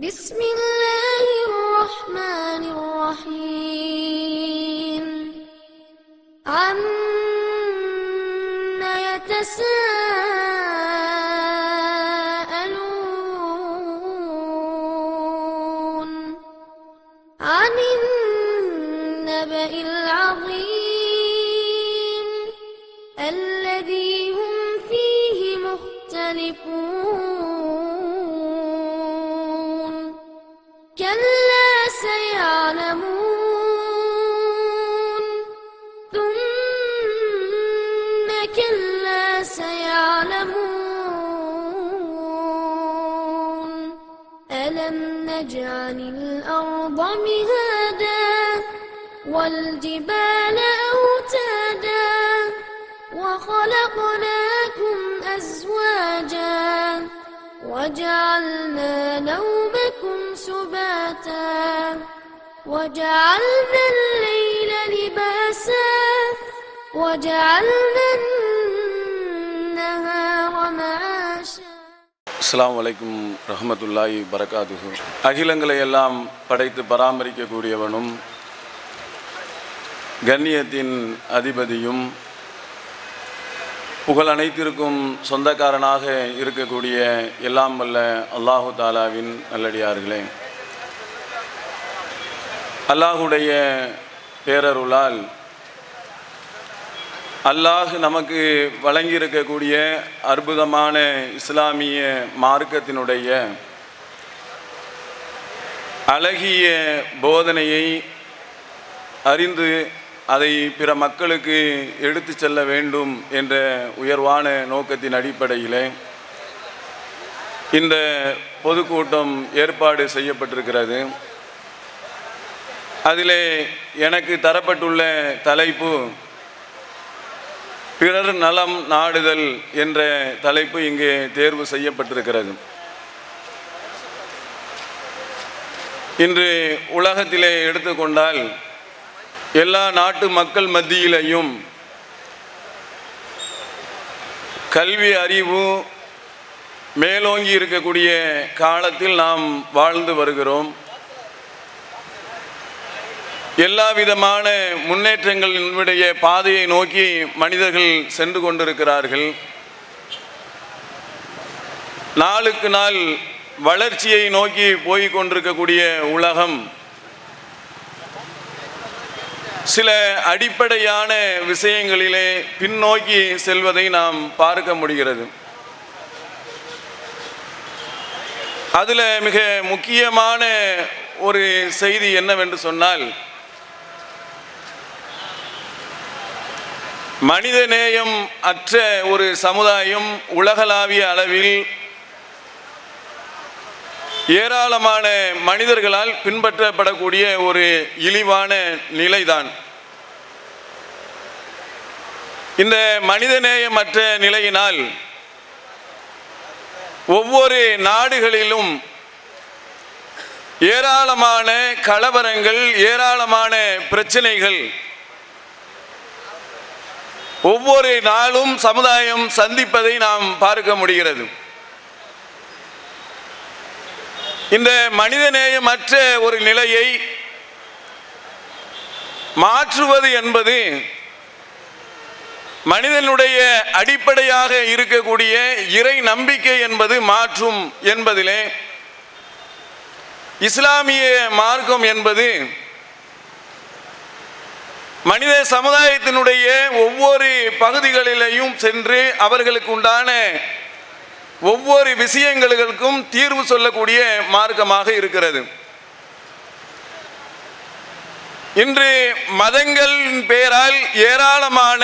بسم الله الرحمن الرحيم عما يتساءلون عن النبأ العظيم الذي هم فيه مختلفون كلا سيعلمون ثم كلا سيعلمون ألم نجعل الأرض مهادا والجبال أوتادا وخلقناكم أزواجا وجعلنا نومكم سباتا وجعلنا الليل لباسا وجعلنا النهار معاشا. அஸ்ஸலாமு அலைக்கும் ரஹ்மத்துல்லாஹி பரகாத்துஹு. அகிலங்களை எல்லாம் படைத்து பராமரிக்கக்கூடியவனும் கண்ணியத்தின் அதிபதியும் புகழ் அனைத்திற்கும் சொந்தக்காரனாக இருக்கக்கூடிய எல்லாம் வல்ல அல்லாஹு தாலாவின் நல்லடியார்களே, அல்லாஹுடைய பேரருளால் அல்லாஹ் நமக்கு வழங்கியிருக்கக்கூடிய அற்புதமான இஸ்லாமிய மார்க்கத்தினுடைய அழகிய போதனையை அறிந்து அதை பிற மக்களுக்கு எடுத்து செல்ல வேண்டும் என்ற உயர்வான நோக்கத்தின் அடிப்படையில் இந்த பொதுக்கூட்டம் ஏற்பாடு செய்யப்பட்டிருக்கிறது. அதிலே எனக்கு தரப்பட்டுள்ள தலைப்பு பிறர் நலம் நாடுதல் என்ற தலைப்பு இங்கே தேர்வு செய்யப்பட்டிருக்கிறது. இன்று உலகத்திலே எடுத்துக்கொண்டால் எல்லா நாட்டு மக்கள் மத்தியிலையும் கல்வி அறிவு மேலோங்கி இருக்கக்கூடிய காலத்தில் நாம் வாழ்ந்து வருகிறோம். எல்லா விதமான முன்னேற்றங்களினுடைய பாதையை நோக்கி மனிதர்கள் சென்று கொண்டிருக்கிறார்கள். நாளுக்கு நாள் வளர்ச்சியை நோக்கி போய் கொண்டிருக்கக்கூடிய உலகம் சில அடிப்படையான விஷயங்களிலே பின்னோக்கி செல்வதை நாம் பார்க்க முடிகிறது. அதில் மிக முக்கியமான ஒரு செய்தி என்னவென்று சொன்னால், மனிதநேயம் அற்ற ஒரு சமுதாயம் உலகளாவிய அளவில் ஏராளமான மனிதர்களால் பின்பற்றப்படக்கூடிய ஒரு இழிவான நிலைதான். இந்த மனிதநேயமற்ற நிலையினால் ஒவ்வொரு நாடுகளிலும் ஏராளமான கலவரங்கள், ஏராளமான பிரச்சனைகள் ஒவ்வொரு நாளும் சமுதாயம் சந்திப்பதை நாம் பார்க்க முடிகிறது. இந்த மனிதநேயமற்ற ஒரு நிலையை மாற்றுவது என்பது மனிதனுடைய அடிப்படையாக இருக்கக்கூடிய இறை நம்பிக்கை என்பது மாற்றும் என்பதிலே இஸ்லாமிய மார்க்கம் என்பது மனித சமுதாயத்தினுடைய ஒவ்வொரு பகுதிகளிலேயும் சென்று அவர்களுக்கு உண்டான ஒவ்வொரு விஷயங்களுக்கும் தீர்வு சொல்லக்கூடிய மார்க்கமாக இருக்கிறது. இன்று மதங்களின் பெயரால் ஏராளமான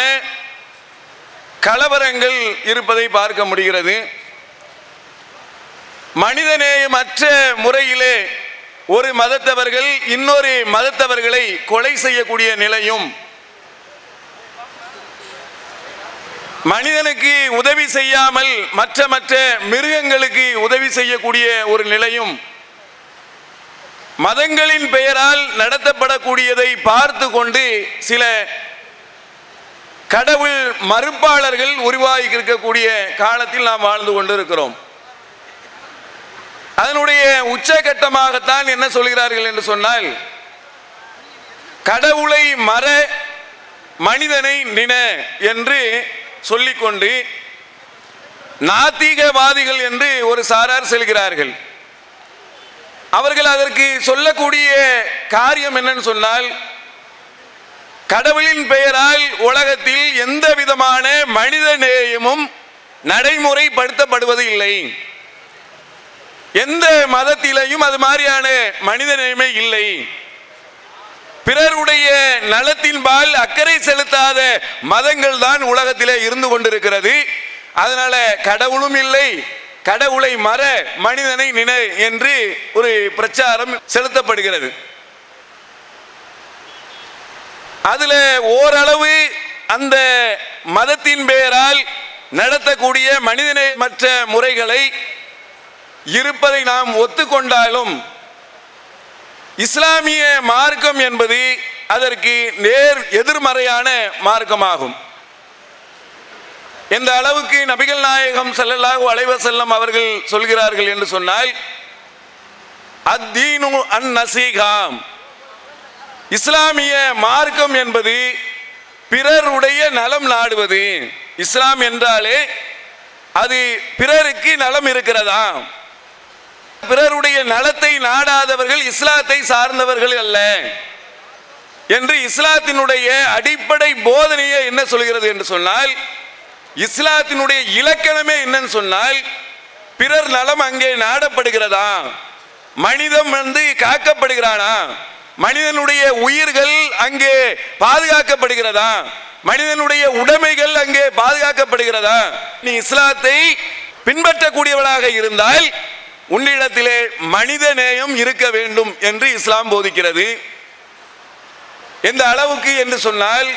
கலவரங்கள் இருப்பதை பார்க்க முடிகிறது. மனிதநேயமற்ற முறையிலே ஒரு மதத்தவர்கள் இன்னொரு மதத்தவர்களை கொலை செய்யக்கூடிய நிலையும், மனிதனுக்கு உதவி செய்யாமல் மற்ற மிருகங்களுக்கு உதவி செய்யக்கூடிய ஒரு நிலையும், மதங்களின் பெயரால் நடத்தப்படக்கூடியதை பார்த்து கொண்டு சில கடவுள் மறுப்பாளர்கள் உருவாகி இருக்கக்கூடிய காலத்தில் நாம் வாழ்ந்து கொண்டிருக்கிறோம். அதனுடைய உச்சகட்டமாகத்தான் என்ன சொல்கிறார்கள் என்று சொன்னால், கடவுளை மற மனிதனை நின என்று சொல்லிக்கொண்டு நாத்திகவாதிகள் என்று ஒரு சாரார் செல்கிறார்கள். அவர்கள் அதற்கு சொல்லக்கூடிய காரியம் என்னன்னு சொன்னால், கடவுளின் பெயரால் உலகத்தில் எந்த விதமான மனித நேயமும் நடைமுறைப்படுத்தப்படுவது இல்லை, எந்த மதத்திலையும் அது மாதிரியான மனித நேயமே இல்லை, பிறருடைய நலத்தின்பால் அக்கறை செலுத்தாத மதங்கள் தான் உலகத்திலே இருந்து கொண்டிருக்கிறது. அதனால கடவுளும் இல்லை, கடவுளை மற மனிதனை நினை என்று ஒரு பிரச்சாரம் செலுத்தப்படுகிறது. அதுல ஓரளவு அந்த மதத்தின் பெயரால் நடத்தக்கூடிய மனிதனை மற்ற முறைகளை இருப்பதை நாம் ஒத்துக்கொண்டாலும், இஸ்லாமிய மார்க்கம் என்பது அதற்கு நேர் எதிர்மறையான மார்க்கமாகும். எந்த அளவுக்கு நபிகள் நாயகம் ஸல்லல்லாஹு அலைஹி வஸல்லம் அவர்கள் சொல்கிறார்கள் என்று சொன்னால், அத்தீனு அன்-நஸீஹா, இஸ்லாமிய மார்க்கம் என்பது பிறருடைய நலம் நாடுவது. இஸ்லாம் என்றாலே அது பிறருக்கு நலம் இருக்கிறதா, பிறருடைய நலத்தை நாடாதவர்கள் இஸ்லாத்தை சார்ந்தவர்கள் அல்ல என்று இஸ்லாத்தினுடைய அடிப்படை போதனையே என்ன சொல்கிறது என்று சொன்னால், இஸ்லாத்தினுடைய இலக்கணமே என்னன்னு சொன்னால், பிறர் நலம் அங்கே நாடப்படுகிறதா, மனிதன் காக்கப்படுகிறானா, மனிதனுடைய உயிர்கள் அங்கே பாதுகாக்கப்படுகிறதா, மனிதனுடைய உடைமைகள் அங்கே பாதுகாக்கப்படுகிறதா. நீ இஸ்லாத்தை பின்பற்றக்கூடியவளாக இருந்தால் உன்னிடத்திலே மனித நேயம் இருக்க வேண்டும் என்று இஸ்லாம் போதிக்கிறது. எந்த அளவுக்கு என்று சொன்னால்,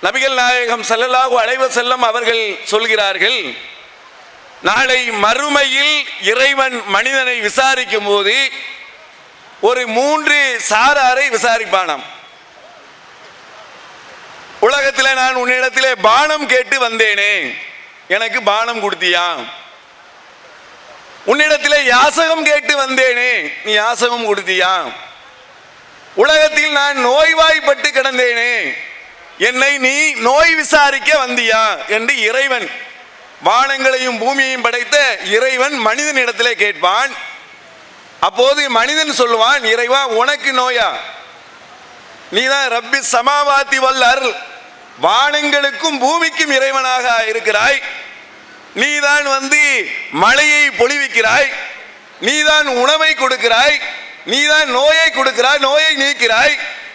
நபிகள் நாயகம் ஸல்லல்லாஹு அலைஹி வஸல்லம் அவர்கள் சொல்கிறார்கள், நாளை மறுமையில் இறைவன் மனிதனை விசாரிக்கும் போது ஒரு 3 சாராரை விசாரிப்பானாம். உலகத்தில் நான் உன்னிடத்திலே பானம் கேட்டு வந்தேனே, எனக்கு பானம் கொடுத்தியா? உன்னிடத்திலே யாசகம் கேட்டு வந்தேனே, நீ யாசகம் கொடுத்தியா? உலகத்தில் நான் நோய்வாய்ப்பட்டு கிடந்தேனே, என்னை நீ நோய் விசாரிக்க வந்தியா என்று இறைவன், வானங்களையும் பூமியையும் படைத்த இறைவன் மனிதனிடத்திலே கேட்பான். அப்போது மனிதன் சொல்லுவான், இறைவா உனக்கு நோயா? நீதான் ரப்பி சமாவாத்தி வல்லர், வானங்களுக்கும் பூமிக்கும் இறைவனாக இருக்கிறாய், நீதான் மழையை பொழிவிக்கிறாய், நீதான் உணவை கொடுக்கிறாய், நீதான் நோயை கொடுக்கிறாய், நோயை நீக்கிறாய்,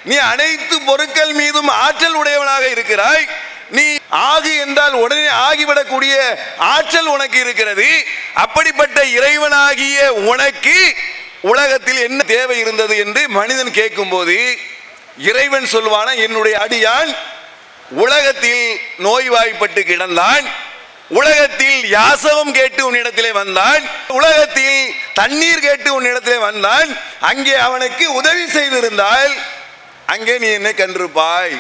நீ அனைத்து பொருட்கள் மீதும் ஆற்றல் உடையவனாக இருக்கிறாய், நீ ஆகி என்றால் உடனே ஆகிவிடக்கூடிய ஆற்றல் உனக்கு இருக்கிறது. அப்படிப்பட்ட இறைவனாகிய உனக்கு உலகத்தில் என்ன தேவை இருந்தது என்று மனிதன் கேட்கும் போது இறைவன் சொல்வானா, என்னுடைய அடியான் உலகத்தில் நோய்வாய்ப்பட்டு கிடந்தான், உலகத்தில் யாசகம் கேட்டு உன்னிடத்திலே வந்தான், உலகத்தில் தண்ணீர் கேட்டு உன்னிடத்திலே வந்தான், அங்கே அவனுக்கு உதவி செய்திருந்தால் அங்கே நீ என்னை கண்டிருப்பாய்.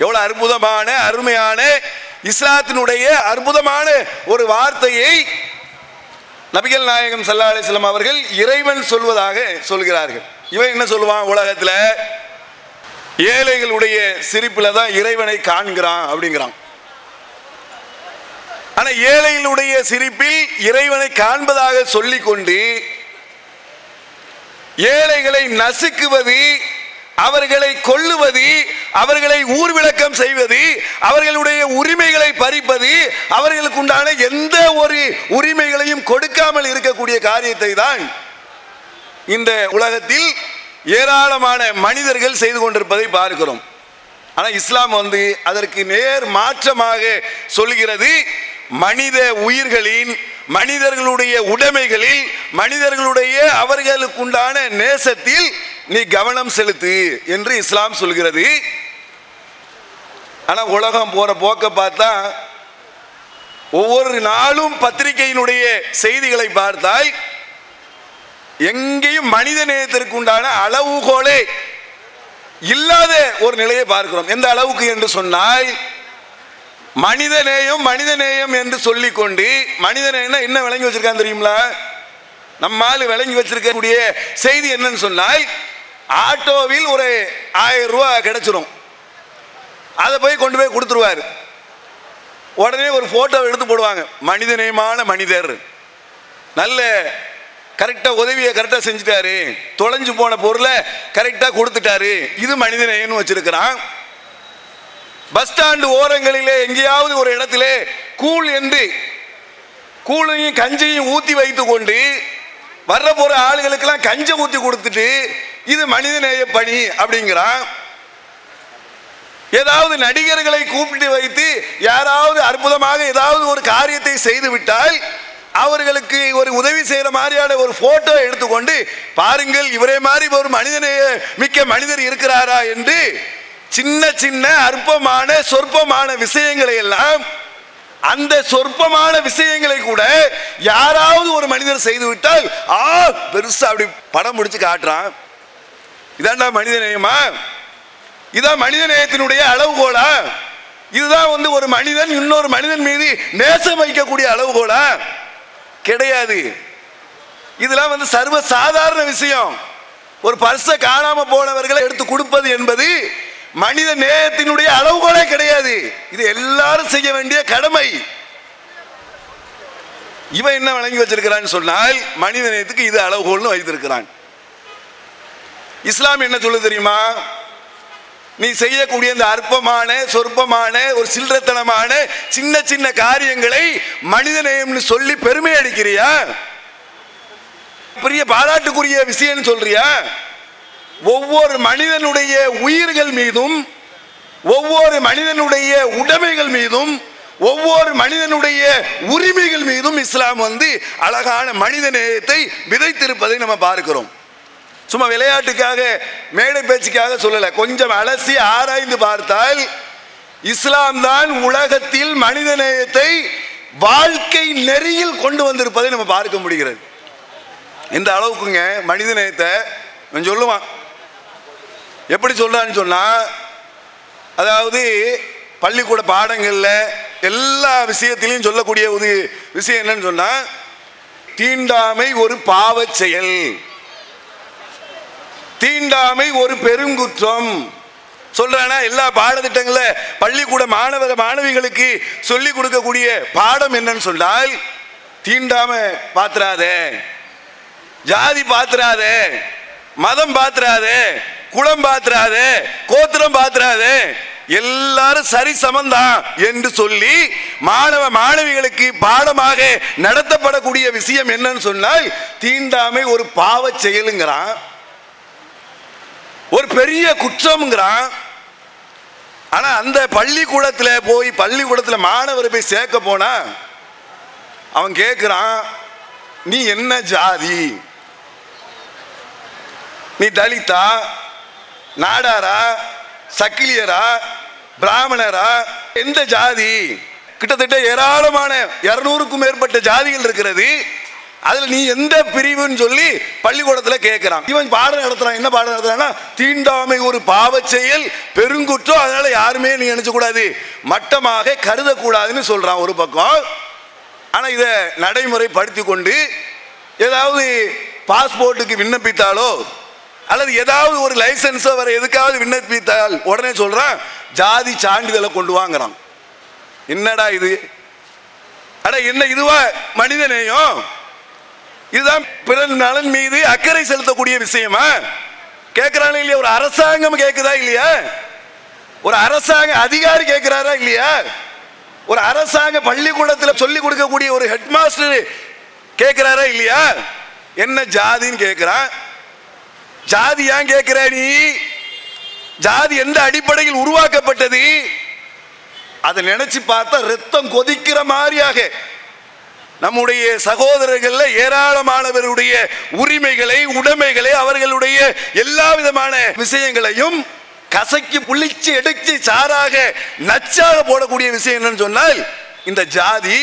எவ்வளவு அற்புதமான அருமையான இஸ்லாத்தினுடைய அற்புதமான ஒரு வார்த்தையை நபிகள் நாயகம் ஸல்லல்லாஹு அலைஹி வஸல்லம் அவர்கள் இறைவன் சொல்வதாக சொல்கிறார்கள். இவன் என்ன சொல்லுவான், உலகத்தில் ஏழைகளுடைய சிரிப்பில் தான் இறைவனை காண்கிறான் அப்படிங்கிறான். ஆனா ஏழைகளுடைய சிரிப்பில் இறைவனை காண்பதாக சொல்லிக்கொண்டு ஏழைகளை நசுக்குவது, அவர்களை கொல்லுவது, அவர்களை ஊர்விளக்கம் செய்வது, அவர்களுடைய உரிமைகளை பறிப்பது, அவர்களுக்கு உண்டான எந்த ஒரு உரிமைகளையும் கொடுக்காமல் இருக்கக்கூடிய காரியத்தை தான் இந்த உலகத்தில் ஏராளமான மனிதர்கள் செய்து கொண்டிருப்பதை பார்க்கிறோம். ஆனால் இஸ்லாம் அதற்கு நேர் மாற்றமாக சொல்கிறது, மனித உயிர்களின், மனிதர்களுடைய உடைமைகளில், மனிதர்களுடைய அவர்களுக்குண்டான நேசத்தில் நீ கவனம் செலுத்து என்று இஸ்லாம் சொல்கிறது. ஆனா உலகம் போற போக்க பார்த்தா ஒவ்வொரு நாளும் பத்திரிகையினுடைய செய்திகளை பார்த்தால் எங்கேயும் மனித நேயத்திற்கு உண்டான அளவுகோலே இல்லாத ஒரு நிலையை பார்க்கிறோம். எந்த அளவுக்கு என்று சொன்னால், மனித நேயம் மனித நேயம் என்று சொல்லிக்கொண்டு, மனித நேயம் என்ன விளங்கி வச்சிருக்கான் தெரியுங்களா? நம்மால் விளங்கி வச்சிருக்கக்கூடிய செய்தி என்னன்னு சொன்னால், ஆட்டோவில் ஒரு 1000 ரூபாய் கிடைச்சிரும். அதை போய் கொண்டு போய் கொடுத்துருவார். உடனே ஒரு போட்டோ எடுத்து போடுவாங்க, மனிதநேயமான மனிதர், நல்ல கரெக்டாக உதவியை கரெக்டாக செஞ்சுட்டாரு, தொலைஞ்சு போன பொருளை கரெக்டாக கொடுத்துட்டாரு, இது மனிதநேயம்னு வச்சிருக்கிறான். பஸ் ஸ்டாண்டு ஓரங்களிலே எங்கேயாவது ஒரு இடத்திலே கூழ் என்று கூழையும் கஞ்சையும் ஊற்றி வைத்து கொண்டு வர்ற போற ஆளுகளுக்கெல்லாம் கஞ்சை ஊற்றி கொடுத்துட்டு இது மனிதநேய பணி அப்படிங்கிறான். ஏதாவது நடிகர்களை கூப்பிட்டு வைத்து யாராவது அற்புதமாக ஏதாவது ஒரு காரியத்தை செய்து விட்டால் அவர்களுக்கு ஒரு உதவி செய்யற மாதிரியான ஒரு போட்டோ எடுத்துக்கொண்டு, பாருங்கள் இவரே மாதிரி ஒரு மனிதநேய மிக்க மனிதர் இருக்கிறாரா என்று சின்ன சின்ன அற்பமான சொற்பமான விஷயங்களை எல்லாம், அந்த சொற்பமான விஷயங்களை கூட யாராவது ஒரு மனிதர் செய்து விட்டால் பெருசா அப்படி படம் முடிச்சு காட்டுறான். இதாண்டா மனிதநேயமா? இதான் மனிதநேயத்தினுடைய அளவுகோலா? இதுதான் ஒரு மனிதன் இன்னொரு மனிதன் மீது நேசம் வைக்கக்கூடிய அளவுகோலா? கிடையாது. இதெல்லாம் சர்வ சாதாரண விஷயம். ஒரு பர்ஸை காணாம போனவர்களை எடுத்து கொடுப்பது என்பது மனித நேயத்தினுடைய அளவுகோலே கிடையாது. இது எல்லாரும் செய்ய வேண்டிய கடமை. இவன் என்ன வழங்கி வச்சிருக்கிறான்னு சொன்னால், மனித நேயத்துக்கு இது அளவுகோல்னு வைத்திருக்கிறான். இஸ்லாம் என்ன சொல்லுது தெரியுமா? நீ செய்யக்கூடிய இந்த அற்பமான சொற்பமான ஒரு சில்லறத்தனமான சின்ன சின்ன காரியங்களை மனிதநேயம்னு சொல்லி பெருமை அடிக்கிறியா? பெரிய பாராட்டுக்குரிய விஷயம் சொல்றியா? ஒவ்வொரு மனிதனுடைய உயிர்கள் மீதும், ஒவ்வொரு மனிதனுடைய உடைமைகள் மீதும், ஒவ்வொரு மனிதனுடைய உரிமைகள் மீதும் இஸ்லாம் அழகான மனித நேயத்தை விதைத்திருப்பதை நம்ம பார்க்கிறோம். சும்மா விளையாட்டுக்காக மேடை பேச்சுக்காக சொல்லல, கொஞ்சம் அலசி ஆராய்ந்து பார்த்தால் இஸ்லாம் தான் உலகத்தில் மனித நேயத்தை வாழ்க்கை நெறியில் கொண்டு வந்திருப்பதை நம்ம பார்க்க முடிகிறது. இந்த அளவுக்குங்க மனித நேயத்தை சொல்லுவான். எப்படி சொல்றான்னு சொன்னா, அதாவது பள்ளிக்கூட பாடங்கள்ல எல்லா விஷயத்திலையும் சொல்லக்கூடிய ஒரு விஷயம் என்னன்னு சொன்னா, தீண்டாமை ஒரு பாவ செயல், தீண்டாமை ஒரு பெருங்குற்றம் சொல்றானா? எல்லா பாடத்திட்டங்கள பள்ளிக்கூட மாணவிகளுக்கு சொல்லி கொடுக்கக்கூடிய பாடம் என்னன்னு சொன்னால், தீண்டாம பாத்திராத, ஜாதி பாத்திராத, மதம் பாத்திராத, குலம் பாத்திராத, கோத்திரம் பாத்திராத, எல்லாரும் சரி சமந்தான் என்று சொல்லி மாணவ மாணவிகளுக்கு பாடமாக நடத்தப்படக்கூடிய விஷயம் என்னன்னு சொன்னால், தீண்டாமை ஒரு பாவ செயலுங்கிறான், ஒரு பெரிய குற்றம்ங்கிறான். ஆனா அந்த பள்ளிக்கூடத்தில் போய் பள்ளிக்கூடத்தில் மாணவரை போய் சேர்க்க போனா அவன் கேட்கிறான், நீ என்ன ஜாதி? நீ தலிதா, நாடாரா, சக்கிலியரா, பிராமணரா, எந்த ஜாதி? கிட்டத்தட்ட ஏராளமான 200க்கும் மேற்பட்ட ஜாதிகள் இருக்கிறது. அதுல நீ எந்த பிரிவுன்னு சொல்லி பள்ளிக்கூடத்தில் கேட்கிறான். இவன் பாடம் நடத்துறான். என்ன பாடம் நடத்துறான்னா, தீண்டாமை ஒரு பாவ செயல், பெருங்குற்றம், அதனால யாருமே நீ நினைச்ச கூடாது, மட்டமாக கருதக்கூடாதுன்னு சொல்றான் ஒரு பக்கம். ஆனா இதை நடைமுறைப்படுத்தி கொண்டு ஏதாவது பாஸ்போர்ட்டுக்கு விண்ணப்பித்தாலோ அல்லது ஏதாவது ஒரு லைசன்ஸோ வர எதுக்காவது விண்ணப்பித்தால் உடனே சொல்றான் ஜாதி சான்றிதழை கொண்டு வாங்குறான். என்னடா இது? அட என்ன இதுவா மனிதநேயம்? இதுதான் பிறர் நலன் மீது அக்கறை செலுத்தக்கூடிய விஷயமா? கேட்கிறானே இல்லையா? ஒரு அரசாங்கம் கேட்குதா இல்லையா? ஒரு அரசாங்க அதிகாரி கேட்கிறாரா இல்லையா? ஒரு அரசாங்க பள்ளிக்கூடத்தில் சொல்லிக் கொடுக்கக்கூடிய ஒரு ஹெட் மாஸ்டர் கேட்கிறாரா இல்லையா? என்ன ஜாதின்னு கேட்கிறான். ஜாதி ஏன் கேட்கிற நீ? ஜாதி எந்த அடிப்படையில் உருவாக்கப்பட்டது? அதை நினைச்சு பார்த்தா ரத்தம் கொதிக்கிற மாதிரியாக நம்முடைய சகோதரர்கள் ஏராளமானவருடைய உரிமைகளை, உடைமைகளை, அவர்களுடைய எல்லா விதமான விஷயங்களையும் கசக்கி புளிச்சு எடுத்து சாராக நச்சாக போடக்கூடிய விஷயம் என்னன்னு சொன்னால், இந்த ஜாதி.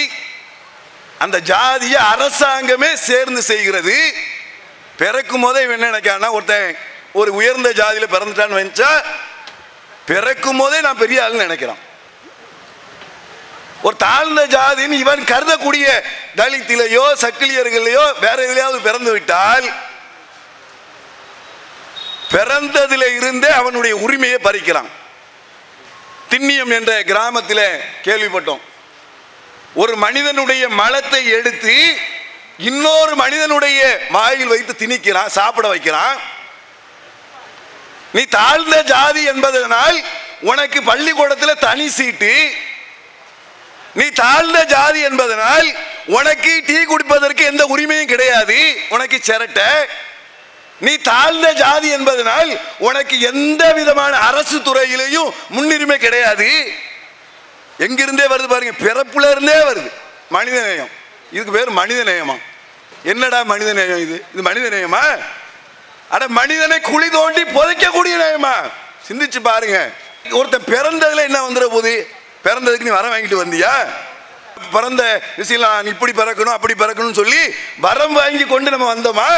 அந்த ஜாதியை அரசாங்கமே சேர்ந்து செய்கிறது. பிறக்கும் போதே என்ன நினைக்கான்னா, ஒருத்தன் ஒரு உயர்ந்த ஜாதியில பிறந்துட்டான்னு நினைச்சா பிறக்கும் போதே நான் பெரிய ஆள் நினைக்கிறான். ஒரு தாழ்ந்த ஜாதின்னு இவன் கருதக்கூடிய தலித்திலேயோ சக்கிலியர்களையோ வேற எதிலையாவது பிறந்து விட்டால் பிறந்ததில் இருந்தே அவனுடைய உரிமையை பறிக்கிறான். திண்ணியம் என்ற கிராமத்தில் கேள்விப்பட்டோம். ஒரு மனிதனுடைய மலத்தை எடுத்து இன்னொரு மனிதனுடைய வாயில் வைத்து திணிக்கிறான், சாப்பிட வைக்கிறான். நீ தாழ்ந்த ஜாதி என்பதனால் உனக்கு பள்ளிக்கூடத்தில் தனி சீட்டு, நீ தாழ்ந்த ஜாதி என்பதனால் உனக்கு டீ குடிப்பதற்கு எந்த உரிமையும் கிடையாது, உனக்கு சிரட்டை. நீ தாழ்ந்த ஜாதி என்பதனால் உனக்கு எந்த விதமான அரசு துறையிலையும் முன்னுரிமை கிடையாது. எங்கிருந்தே வருது பாருங்க, பிறப்புல இருந்தே வருது மனித நேயம். இதுக்கு பேர் மனித நேயமா? என்னடா மனித நேயம் இது? இது மனித நேயமா? அட மனிதனை குழி தோண்டி புதைக்கக்கூடிய நேயமா? சிந்திச்சு பாருங்க. ஒருத்தன் பிறந்ததுல என்ன வந்துட போகுது? பிறந்ததுக்கு நீ வரம் வாங்கிட்டு வந்தியா? பிறந்த விஷயம் இப்படி பிறக்கணும் அப்படி பிறக்கணும்னு சொல்லி வரம் வாங்கி கொண்டு நம்ம வந்தோமா?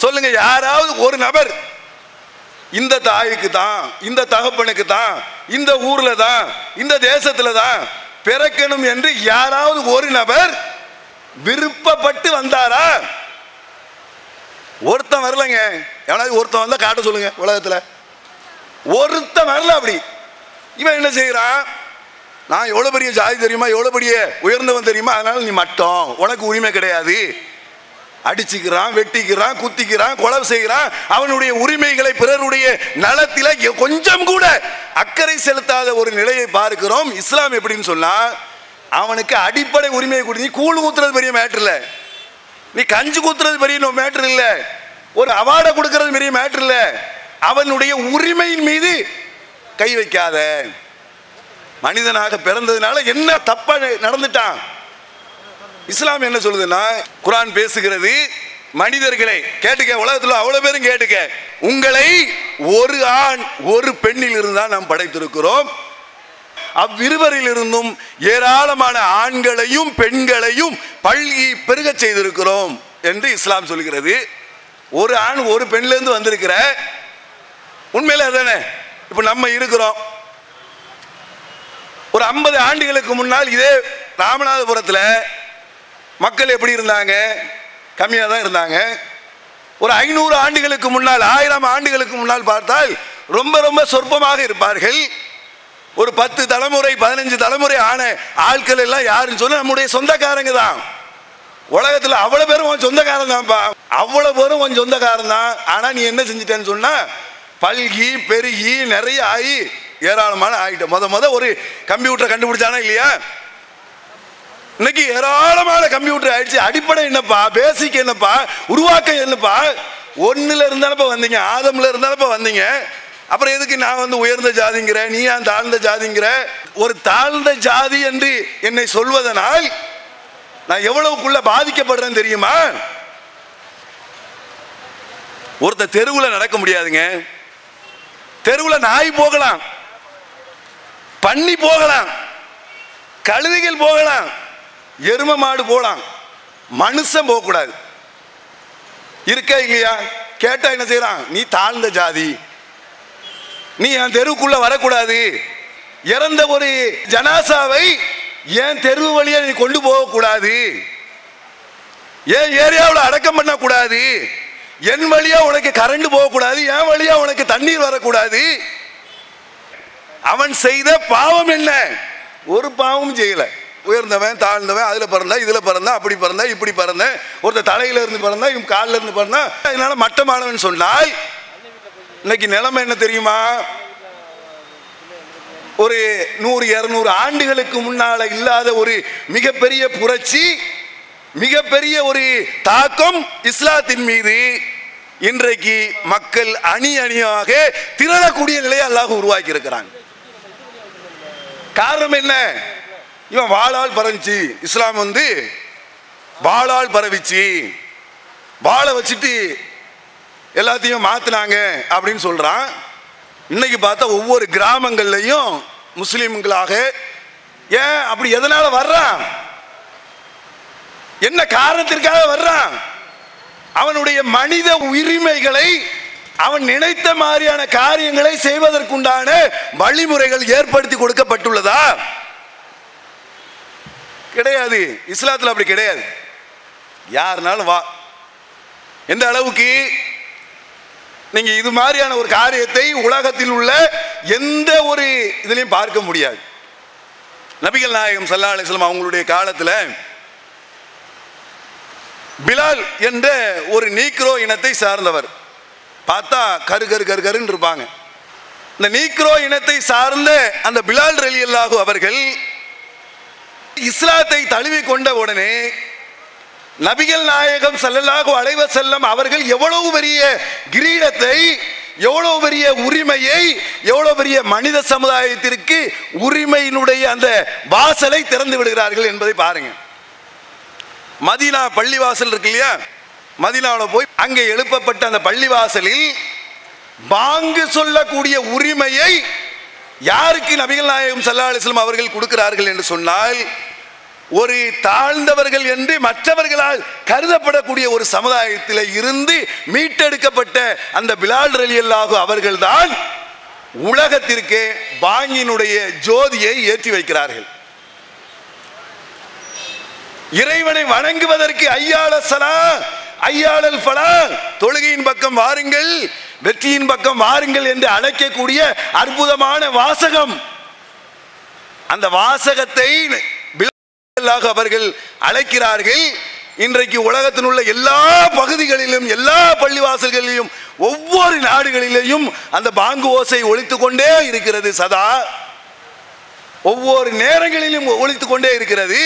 சொல்லுங்க. யாராவது ஒரு நபர் இந்த தாய்க்கு தான், இந்த தகப்பனுக்கு தான், இந்த ஊர்ல தான், இந்த தேசத்துல தான் பிறக்கணும் என்று யாராவது ஒரு நபர் விருப்பப்பட்டு வந்தாரா? ஒருத்தன் வரலங்க. எவனாவது ஒருத்தன் வந்தா காட்ட சொல்லுங்க. உலகத்துல ஒருத்தன் வரல. அப்படி இவன் என்ன செய்யறான்? நான் எவ்வளவு பெரிய ஜாதி தெரியுமா, எவ்வளவு பெரிய உயர்ந்தவன் தெரியுமா, அதனால நீ மட்டும் உனக்கு உரிமை கிடையாது. அடிச்சுக்கிறான், வெட்டிக்கிறான், குத்திக்கிறான், கொலை செய்கிறான். அவனுடைய உரிமைகளை பிறருடைய நலத்தில கொஞ்சம் கூட அக்கறை செலுத்தாத ஒரு நிலையை பார்க்கிறோம். இஸ்லாம் எப்படின்னு சொன்னா, அவனுக்கு அடிப்படை உரிமையை கொடு. நீ கூழ் ஊத்துறது பெரிய மேட்டர் இல்ல, நீ கஞ்சி ஊத்துறது பெரிய மேட்டர் இல்ல, ஒரு அவார்டை கொடுக்கறது பெரிய மேட்டர் இல்ல. அவனுடைய உரிமையின் மீது கை வைக்காத. மனிதனாக பிறந்ததுனால என்ன தப்பா நடந்துட்டான்? இஸ்லாம் என்ன சொல்லுதுன்னா, குர்ஆன் பேசுகிறது, மனிதர்களை கேட்டுக்க, உலகத்தில் அவ்வளவு பேரும் கேட்டுக்க, உங்களை ஒரு ஆண் ஒரு பெண்ணில் இருந்தால் நாம் படைத்திருக்கிறோம், அவ்விருவரில் இருந்தும் ஏராளமான ஆண்களையும் பெண்களையும் பல்கி பெருக செய்திருக்கிறோம் என்று இஸ்லாம் சொல்கிறது. ஒரு ஆண் ஒரு பெண்ல இருந்து வந்திருக்கிற உண்மையில அதானே? இப்ப நம்ம இருக்கிறோம். ஒரு 50 ஆண்டுகளுக்கு முன்னால் இதே ராமநாதபுரத்தில் மக்கள் எப்படி இருந்தாங்க? கம்மியாக தான் இருந்தாங்க. ஒரு 500 ஆண்டுகளுக்கு முன்னால், 1000 ஆண்டுகளுக்கு முன்னால் பார்த்தால் ரொம்ப ரொம்ப சொற்பமாக இருப்பார்கள். ஒரு 10 தலைமுறை 15 தலைமுறை ஆன ஆட்கள் எல்லாம் யாருன்னு சொன்னா நம்முடைய சொந்தக்காரங்க தான். உலகத்தில் அவ்வளவு பேரும் உன் சொந்தக்காரன் தான்ப்பா, அவ்வளவு பேரும் உன் சொந்தக்காரன் தான். ஆனா நீ என்ன செஞ்சிட்டேன்னு சொன்னா, பல்கி பெருகி நிறைய ஆகி ஏராளமான ஆகிட்ட. முத ஒரு கம்ப்யூட்டர் கண்டுபிடிச்சானா இல்லையா? இன்னைக்கு ஏராளமான கம்ப்யூட்டர் ஆயிடுச்சு. அடிப்படை என்னப்பா? பேசிக் என்னப்பா? உருவாக்கம் என்னப்பா? ஒன்னுல இருந்தானப்ப வந்தீங்க, ஆதம்ல இருந்தானப்ப வந்தீங்க. அப்புறம் எதுக்கு நான் உயர்ந்த ஜாதிங்கிற, நீ ஏன் தாழ்ந்த ஜாதிங்கிற? ஒரு தாழ்ந்த ஜாதி என்று என்னை சொல்வதனால் நான் எவ்வளவுக்குள்ள பாதிக்கப்படுறேன்னு தெரியுமா? ஒருத்தர் தெருவில் நடக்க முடியாதுங்க. தெருவில் நாய் போகலாம், பன்னி போகலாம், கழுதைகள் போகலாம், எரும மாடு போகலாம், மனுஷன் போகக்கூடாது. இருக்கா இல்லையா? கேட்டா என்ன செய்யறான்? நீ தாழ்ந்த ஜாதி, நீ என் தெருவுக்குள்ள வரக்கூடாது, இறந்த ஒரு ஜனாசாவை என் தெருவு வழியா நீ கொண்டு போக கூடாது, என் ஏரியாவில் அடக்கம் பண்ண கூடாது, என் வழியா உனக்கு கரண்ட் போகக்கூடாது, என் வழியா உனக்கு தண்ணீர் வரக்கூடாது. அவன் செய்த பாவம் என்ன? ஒரு பாவம் செய்யல. உயர்ந்தவன் தாழ்ந்தவன், அதுல பிறந்தா இதுல பிறந்தா, அப்படி பிறந்தா இப்படி பிறந்த, ஒருத்தர் தலையில இருந்து பிறந்தா, இவன் காலில் இருந்து பிறந்தா, அதனால மட்டமானவன் சொன்னால் இன்னைக்கு நிலைமை என்ன தெரியுமா? ஒரு 100-200 ஆண்டுகளுக்கு முன்னால இல்லாத ஒரு மிகப்பெரிய புரட்சி, மிகப்பெரிய ஒரு தாக்கம் இஸ்லாத்தின் மீது இன்றைக்கு மக்கள் அணி அணியாக திரளக்கூடிய நிலையை அல்லாஹ் உருவாக்கி இருக்கிறாங்க. காரணம் என்ன? இவன் வாளால் பரவிச்சு, இஸ்லாம் வாளால் பரவிச்சு, வாளை வச்சுட்டு எல்லாத்தையும் மாத்தினாங்க அப்படின்னு சொல்றான். இன்னைக்கு பார்த்தா ஒவ்வொரு கிராமங்கள்லையும் முஸ்லிம்களாக ஏன் அப்படி எதனால வர்றான்? என்ன காரணத்திற்காக வர்றான்? அவனுடைய மனித உரிமைகளை, அவன் நினைத்த மாதிரியான காரியங்களை செய்வதற்குண்டான வழிமுறைகள் ஏற்படுத்தி கொடுக்கப்பட்டுள்ளதா? கிடையாது. இஸ்லாத்தில் அப்படி கிடையாது. யாருனாலும் வா. எந்த அளவுக்கு நீங்க இது மாதிரியான ஒரு காரியத்தை உலகத்தில் உள்ள எந்த ஒரு இதுலையும் பார்க்க முடியாது. நபிகள் நாயகம் ஸல்லல்லாஹு அலைஹி வஸல்லம் அவங்களுடைய காலத்தில் பிலால் என்ற ஒரு நீக்ரோ இனத்தை சார்ந்தவர், பார்த்தா கரு கரு கரு கருன்னு இருப்பாங்க. இந்த நீக்ரோ இனத்தை சார்ந்த அந்த பிலால் ரலியல்லாஹு அவர்கள் இஸ்லாத்தை தழுவி கொண்ட உடனே நபிகள் நாயகம் ஸல்லல்லாஹு அலைஹி வஸல்லம் அவர்கள் எவ்வளவு பெரிய கிரீடத்தை, எவ்வளவு பெரிய உரிமையை, எவ்வளவு பெரிய மனித சமுதாயத்திற்கு உரிமையினுடைய அந்த வாசலை திறந்து விடுகிறார்கள் என்பதை பாருங்க. மதீனா பள்ளிவாசல் இருக்கு இல்லையா, மதீனாவில் போய் அங்கே எழுப்பப்பட்ட அந்த பள்ளிவாசலில் பாங்கு சொல்லக்கூடிய உரிமையை யாருக்கு நபிகள் நாயகம் ஸல்லல்லாஹு அலைஹி வஸல்லம் அவர்கள் கொடுக்கிறார்கள் என்று சொன்னால், ஒரு தாழ்ந்தவர்கள் என்று மற்றவர்களால் கருதப்படக்கூடிய ஒரு சமுதாயத்தில் இருந்து மீட்டெடுக்கப்பட்ட அந்த பிலால் ரலியல்லாஹு அவர்கள்தான் உலகத்திற்கு பாங்கினுடைய ஜோதியை ஏற்றி வைக்கிறார்கள். இறைவனை வணங்குவதற்கு ஐயால ஸலா ஐயாலல் ஃபலா, தொழுகையின் பக்கம் வாருங்கள், வெற்றியின் பக்கம் வாருங்கள் என்று அழைக்கக்கூடிய அற்புதமான வாசகம். அந்த வாசகத்தை அவர்கள் அழைக்கிறார்கள். இன்றைக்கு உலகத்தில் உள்ள எல்லா பகுதிகளிலும், எல்லா பள்ளிவாசல்களிலும், ஒவ்வொரு நாடுகளிலேயும் அந்த பாங்கு ஓசை ஒலித்துக் கொண்டே இருக்கிறது. சதா ஒவ்வொரு நேரங்களிலும் ஒலித்துக் கொண்டே இருக்கிறது.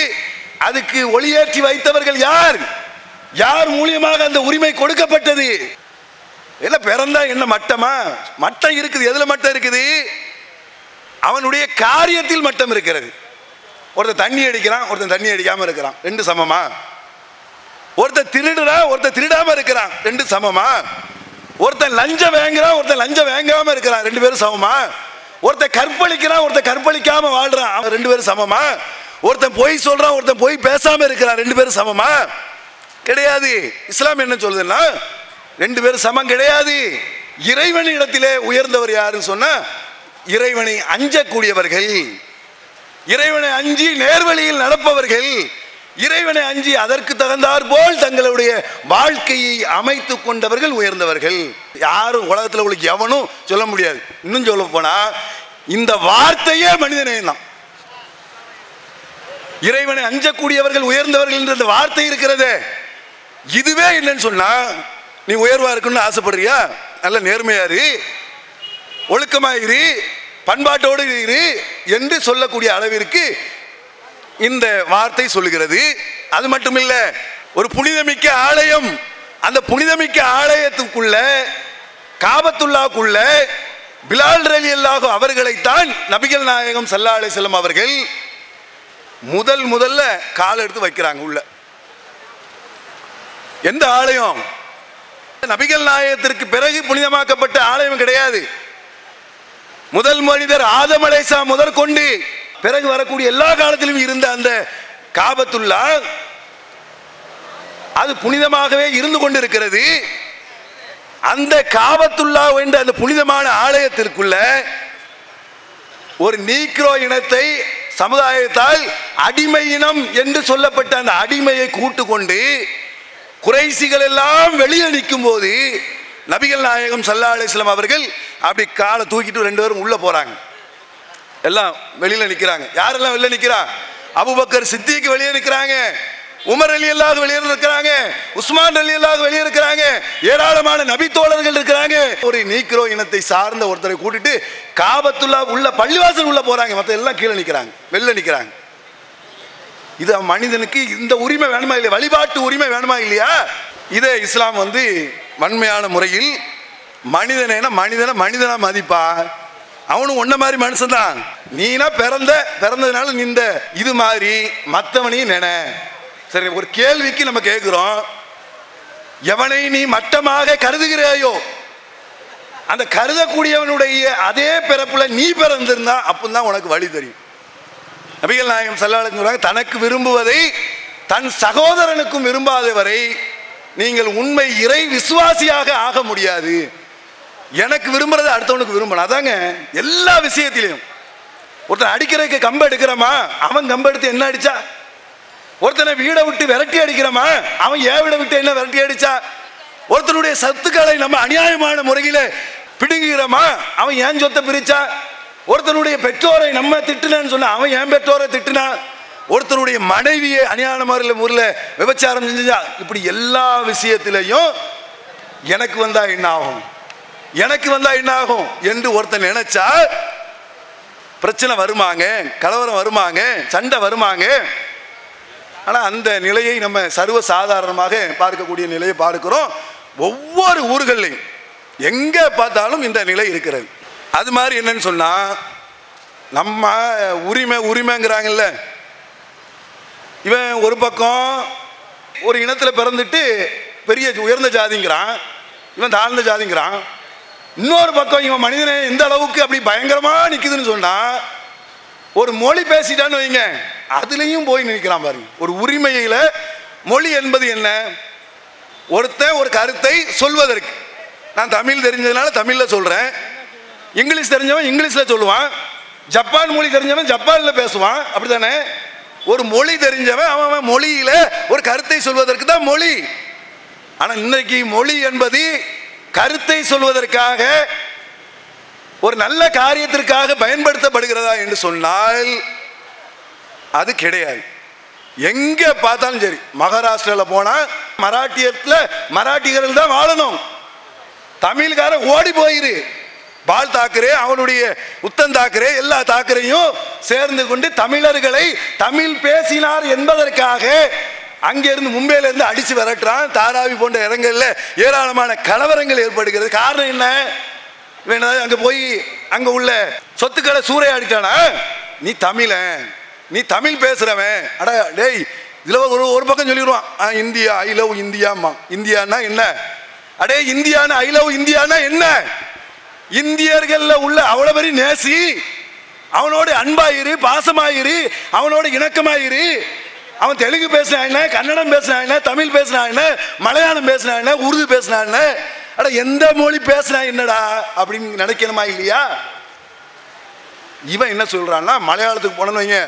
அதுக்கு ஒளியேற்றி வைத்தவர்கள் யார்? யார் மூலியமாக அந்த உரிமை கொடுக்கப்பட்டது? இல்ல பிறந்தா என்ன மட்டமா? மட்டம் இருக்குது. எதுல மட்டம் இருக்குது? அவனுடைய காரியத்தில் மட்டம் இருக்கிறது. ஒருத்தர் தண்ணி அடிக்கிறான், ஒருத்தன் தண்ணி அடிக்காம இருக்கிறான், ரெண்டு சமமா? ஒருத்தர் திருடுறான், ஒருத்தர் திருடாம இருக்கிறான், ரெண்டு சமமா? ஒருத்தன் லஞ்சம் வாங்குறான், ஒருத்தன் லஞ்சம் வாங்காம இருக்கிறான், ரெண்டு பேரும் சமமா? ஒருத்தன் கற்பழிக்கிறான், ஒருத்தன் கற்பழிக்காம வாழ்றான், அவன் ரெண்டு பேரும் சமமா? ஒருத்தன் பொய் சொல்றான், ஒருத்தன் பொய் பேசாம இருக்கிறான், ரெண்டு பேரும் சமமா? கிடையாது. இஸ்லாம் என்ன சொல்லுதுன்னா ரெண்டு பேரும் சமம் கிடையாது. இறைவனிடத்திலே உயர்ந்தவர் யாருன்னு சொன்னா இறைவனை அஞ்சக்கூடியவர்கள், இறைவனை அஞ்சி நேர்வழியில் நடப்பவர்கள், இறைவனை அஞ்சி அதற்கு தகுந்தாற் போல் தங்களுடைய வாழ்க்கையை அமைத்துக் கொண்டவர்கள் உயர்ந்தவர்கள். யாரும் உலகத்தில் உங்களுக்கு எவனும் சொல்ல முடியாது. இன்னும் சொல்ல போனா இந்த வார்த்தையே மனிதனே தான். இறைவனை அஞ்சக்கூடியவர்கள் உயர்ந்தவர்கள் என்ற இந்த வார்த்தை இருக்கிறதே, இதுவே என்னன்னு சொன்னா, நீ உயர்வா இருக்குன்னு ஆசைப்படுறியா? நல்ல நேர்மையாரு, ஒழுக்கமாயிரு, பண்பாட்டோடு இரு என்று சொல்லக்கூடிய அளவிற்கு இந்த வார்த்தை சொல்லுகிறது. அது மட்டுமில்ல, ஒரு புனிதமிக்க ஆலயம், அந்த புனிதமிக்க ஆலயத்துக்குள்ள காபத்துல்லாக்குள்ள பிலால் ரலியல்லாஹு அவர்களைத்தான் நபிகள் நாயகம் ஸல்லல்லாஹு அலைஹி வஸல்லம் அவர்கள் முதல்ல கால் எடுத்து வைக்கிறாங்க உள்ள. எந்த ஆலயம்? நபிகள் நாயகத்திற்கு பிறகு புனிதமாக்கப்பட்ட ஆலயம் கிடையாது. முதல் மனிதர் ஆதம் அலைஹிஸ்ஸலாம் முதல் கொண்டு பிறகு வரக்கூடிய எல்லா காலத்திலும் இருந்த அந்த காபத்துல்லா அது புனிதமாகவே இருந்து கொண்டிருக்கிறது. அந்த காபத்துல்லா என்ற அந்த புனிதமான ஆலயத்திற்குள்ள ஒரு நீக்ரோ இனத்தை சமுதாயத்தால் அடிமை இனம் என்று சொல்லப்பட்ட அந்த அடிமையை கூட்டு கொண்டு குறைசிகள் எல்லாம் வெளியே நிற்கும் போது நபிகள் நாயகம் ஸல்லல்லாஹு அலைஹி வஸல்லம் அவர்கள் அப்படி காலை தூக்கிட்டு ரெண்டு பேரும் உள்ள போறாங்க. எல்லாம் வெளியில நிக்கிறாங்க. யாரெல்லாம் வெளியில நிக்கிறா? அபூபக்கர் சித்திக் வெளியே நிக்கிறாங்க, உமர் ரலியல்லாஹு வெளியே இருக்கிறாங்க, உஸ்மான் ரலியல்லாஹு வெளியே இருக்கிறாங்க, ஏராளமான நபி தோழர்கள் இருக்கிறாங்க. ஒரு நீக்ரோ இனத்தை சார்ந்த ஒருத்தரை கூட்டிட்டு காபத்துல்லா உள்ள பள்ளிவாசல் உள்ள போறாங்க. மற்ற எல்லாம் கீழே நிக்கிறாங்க, வெளில நிக்கிறாங்க. இது மனிதனுக்கு இந்த உரிமை வேணுமா இல்லையா? வழிபாட்டு உரிமை வேணுமா இல்லையா? இதே இஸ்லாம் வன்மையான முறையில் மனிதனை மனிதனா மதிப்பா. அவனும் ஒன்ன மாதிரி மனுஷன் தான். நீனா பிறந்ததுனால நின்ற இது மாதிரி மற்றவனையும் நினை. சரி, ஒரு கேள்விக்கு நம்ம கேட்கிறோம், எவனை நீ மட்டமாக கருதுகிறாயோ அந்த கருதக்கூடியவனுடைய அதே பிறப்புல நீ பிறந்திருந்தா அப்பதான் உனக்கு வழி தெரியும். நபிகள் நாயகம் ஸல்லல்லாஹு அலைஹி வஸல்லம் தனக்கு விரும்புவதை தன் சகோதரனுக்கும் விரும்பாதவரை நீங்கள் உண்மை இறை விசுவாசியாக ஆக முடியாது. எனக்கு விரும்புறதை அடுத்தவனுக்கு விரும்பணும். அதாங்க எல்லா விஷயத்திலையும். ஒருத்தன் அடிக்கிறதுக்கு கம்பு எடுக்கிறமா, அவன் கம்பு எடுத்து என்ன அடிச்சா? ஒருத்தனை வீடை விட்டு விரட்டி அடிக்கிறோமா, அவன் ஏன் வீடை விட்டு என்ன விரட்டி அடிச்சா? ஒருத்தனுடைய சொத்துக்களை நம்ம அநியாயமான முறையில பிடுங்குகிறோமா, அவன் ஏன் சொத்தை பிரிச்சா? ஒருத்தனுடைய பெற்றோரை நம்ம திட்டுனு சொன்னா அவன் ஏன் பெற்றோரை திட்டுனா? ஒருத்தனுடைய மனைவியை அநியாயமான முறையில் விபச்சாரம் செஞ்சா? இப்படி எல்லா விஷயத்திலையும் எனக்கு வந்தா என்ன ஆகும், எனக்கு வந்தா என்ன ஆகும் என்று ஒருத்தன் நினைச்சா பிரச்சனை வருமாங்க, கலவரம் வருமாங்க, சண்டை வருமாங்க. ஆனால் அந்த நிலையை நம்ம சர்வ சாதாரணமாக பார்க்கக்கூடிய நிலையை பார்க்கிறோம். ஒவ்வொரு ஊர்களையும் எங்க பார்த்தாலும் இந்த நிலை இருக்கிறது. அது மாதிரி என்னன்னு சொன்னா, நம்ம உரிமை உரிமைங்கிறாங்கல்ல, இவன் ஒரு பக்கம் ஒரு இனத்தில் பிறந்துட்டு பெரிய உயர்ந்த ஜாதிங்கிறான், இவன் தாழ்ந்த ஜாதிங்கிறான். இன்னொரு பக்கம் இவன் மனிதனை எந்த அளவுக்கு அப்படி பயங்கரமா நிக்குதுன்னு சொன்னா, ஒரு மொழி பேசிட்டான்னு வைங்க, அதுலயும் போய் நிற்கிறான் பாருங்க. ஒரு உரிமையில மொழி என்பது என்ன? ஒருத்தன் ஒரு கருத்தை சொல்வதற்கு, நான் தமிழ் தெரிஞ்சதுனால தமிழ்ல சொல்றேன், இங்கிலீஷ் தெரிஞ்சவன் இங்கிலீஷ்ல சொல்லுவான், ஜப்பான் மொழி தெரிஞ்சவன் ஜப்பான்ல பேசுவான், அப்படித்தானே? ஒரு மொழி தெரிஞ்சவன் அவன் மொழியில ஒரு கருத்தை சொல்வதற்கு தான் மொழி. ஆனா இன்னைக்கு மொழி என்பது கருத்தை சொல்வதற்காக, ஒரு நல்ல காரியத்திற்காக பயன்படுத்தப்படுகிறதா என்று சொன்னால் அது கிடையாது. எங்க பார்த்தாலும் சரி, மகாராஷ்டிரால போனா மராட்டியர்கள் தான் வாழணும், தமிழ்கார ஓடி போயிரு. பால் தாக்கரே, அவனுடைய உத்தம் தாக்கரே, எல்லா தாக்கரையும் சேர்ந்து கொண்டு தமிழர்களை தமிழ் பேசினார் என்பதற்காக அங்கிருந்து மும்பையில இருந்து அடிச்சு விரட்டுறான். தாராவி போன்ற இடங்கள்ல ஏராளமான கலவரங்கள் ஏற்படுகிறது. காரணம் என்ன? அங்க போய் அங்க உள்ள சொத்துக்களை சூறையாடிட்டானா, நீ தமிழன், நீ தமிழ் பேசுறவன், அட டேய், இதுல ஒரு பக்கம் சொல்லிடுவான், இந்தியா ஐ லவ் இந்தியாமா. இந்தியானா என்ன? அடே இந்தியானா ஐ லவ் இந்தியானா என்ன? இந்தியர்கள் உள்ள அவ்வளவு பெரிய நேசி, அவனோட அன்பாயிரு, பாசமாயிரு, அவனோட இணக்கமாயிரு. அவன் தெலுங்கு பேசினா, கன்னடம் பேசினா, தமிழ் பேசினா, மலையாளம் பேசினா, உருது பேசினா, அட எந்த மொழி பேசினா என்னடா அப்படின்னு நினைக்கணுமா இல்லையா? இவன் என்ன சொல்றான்னா, மலையாளத்துக்கு போனவங்க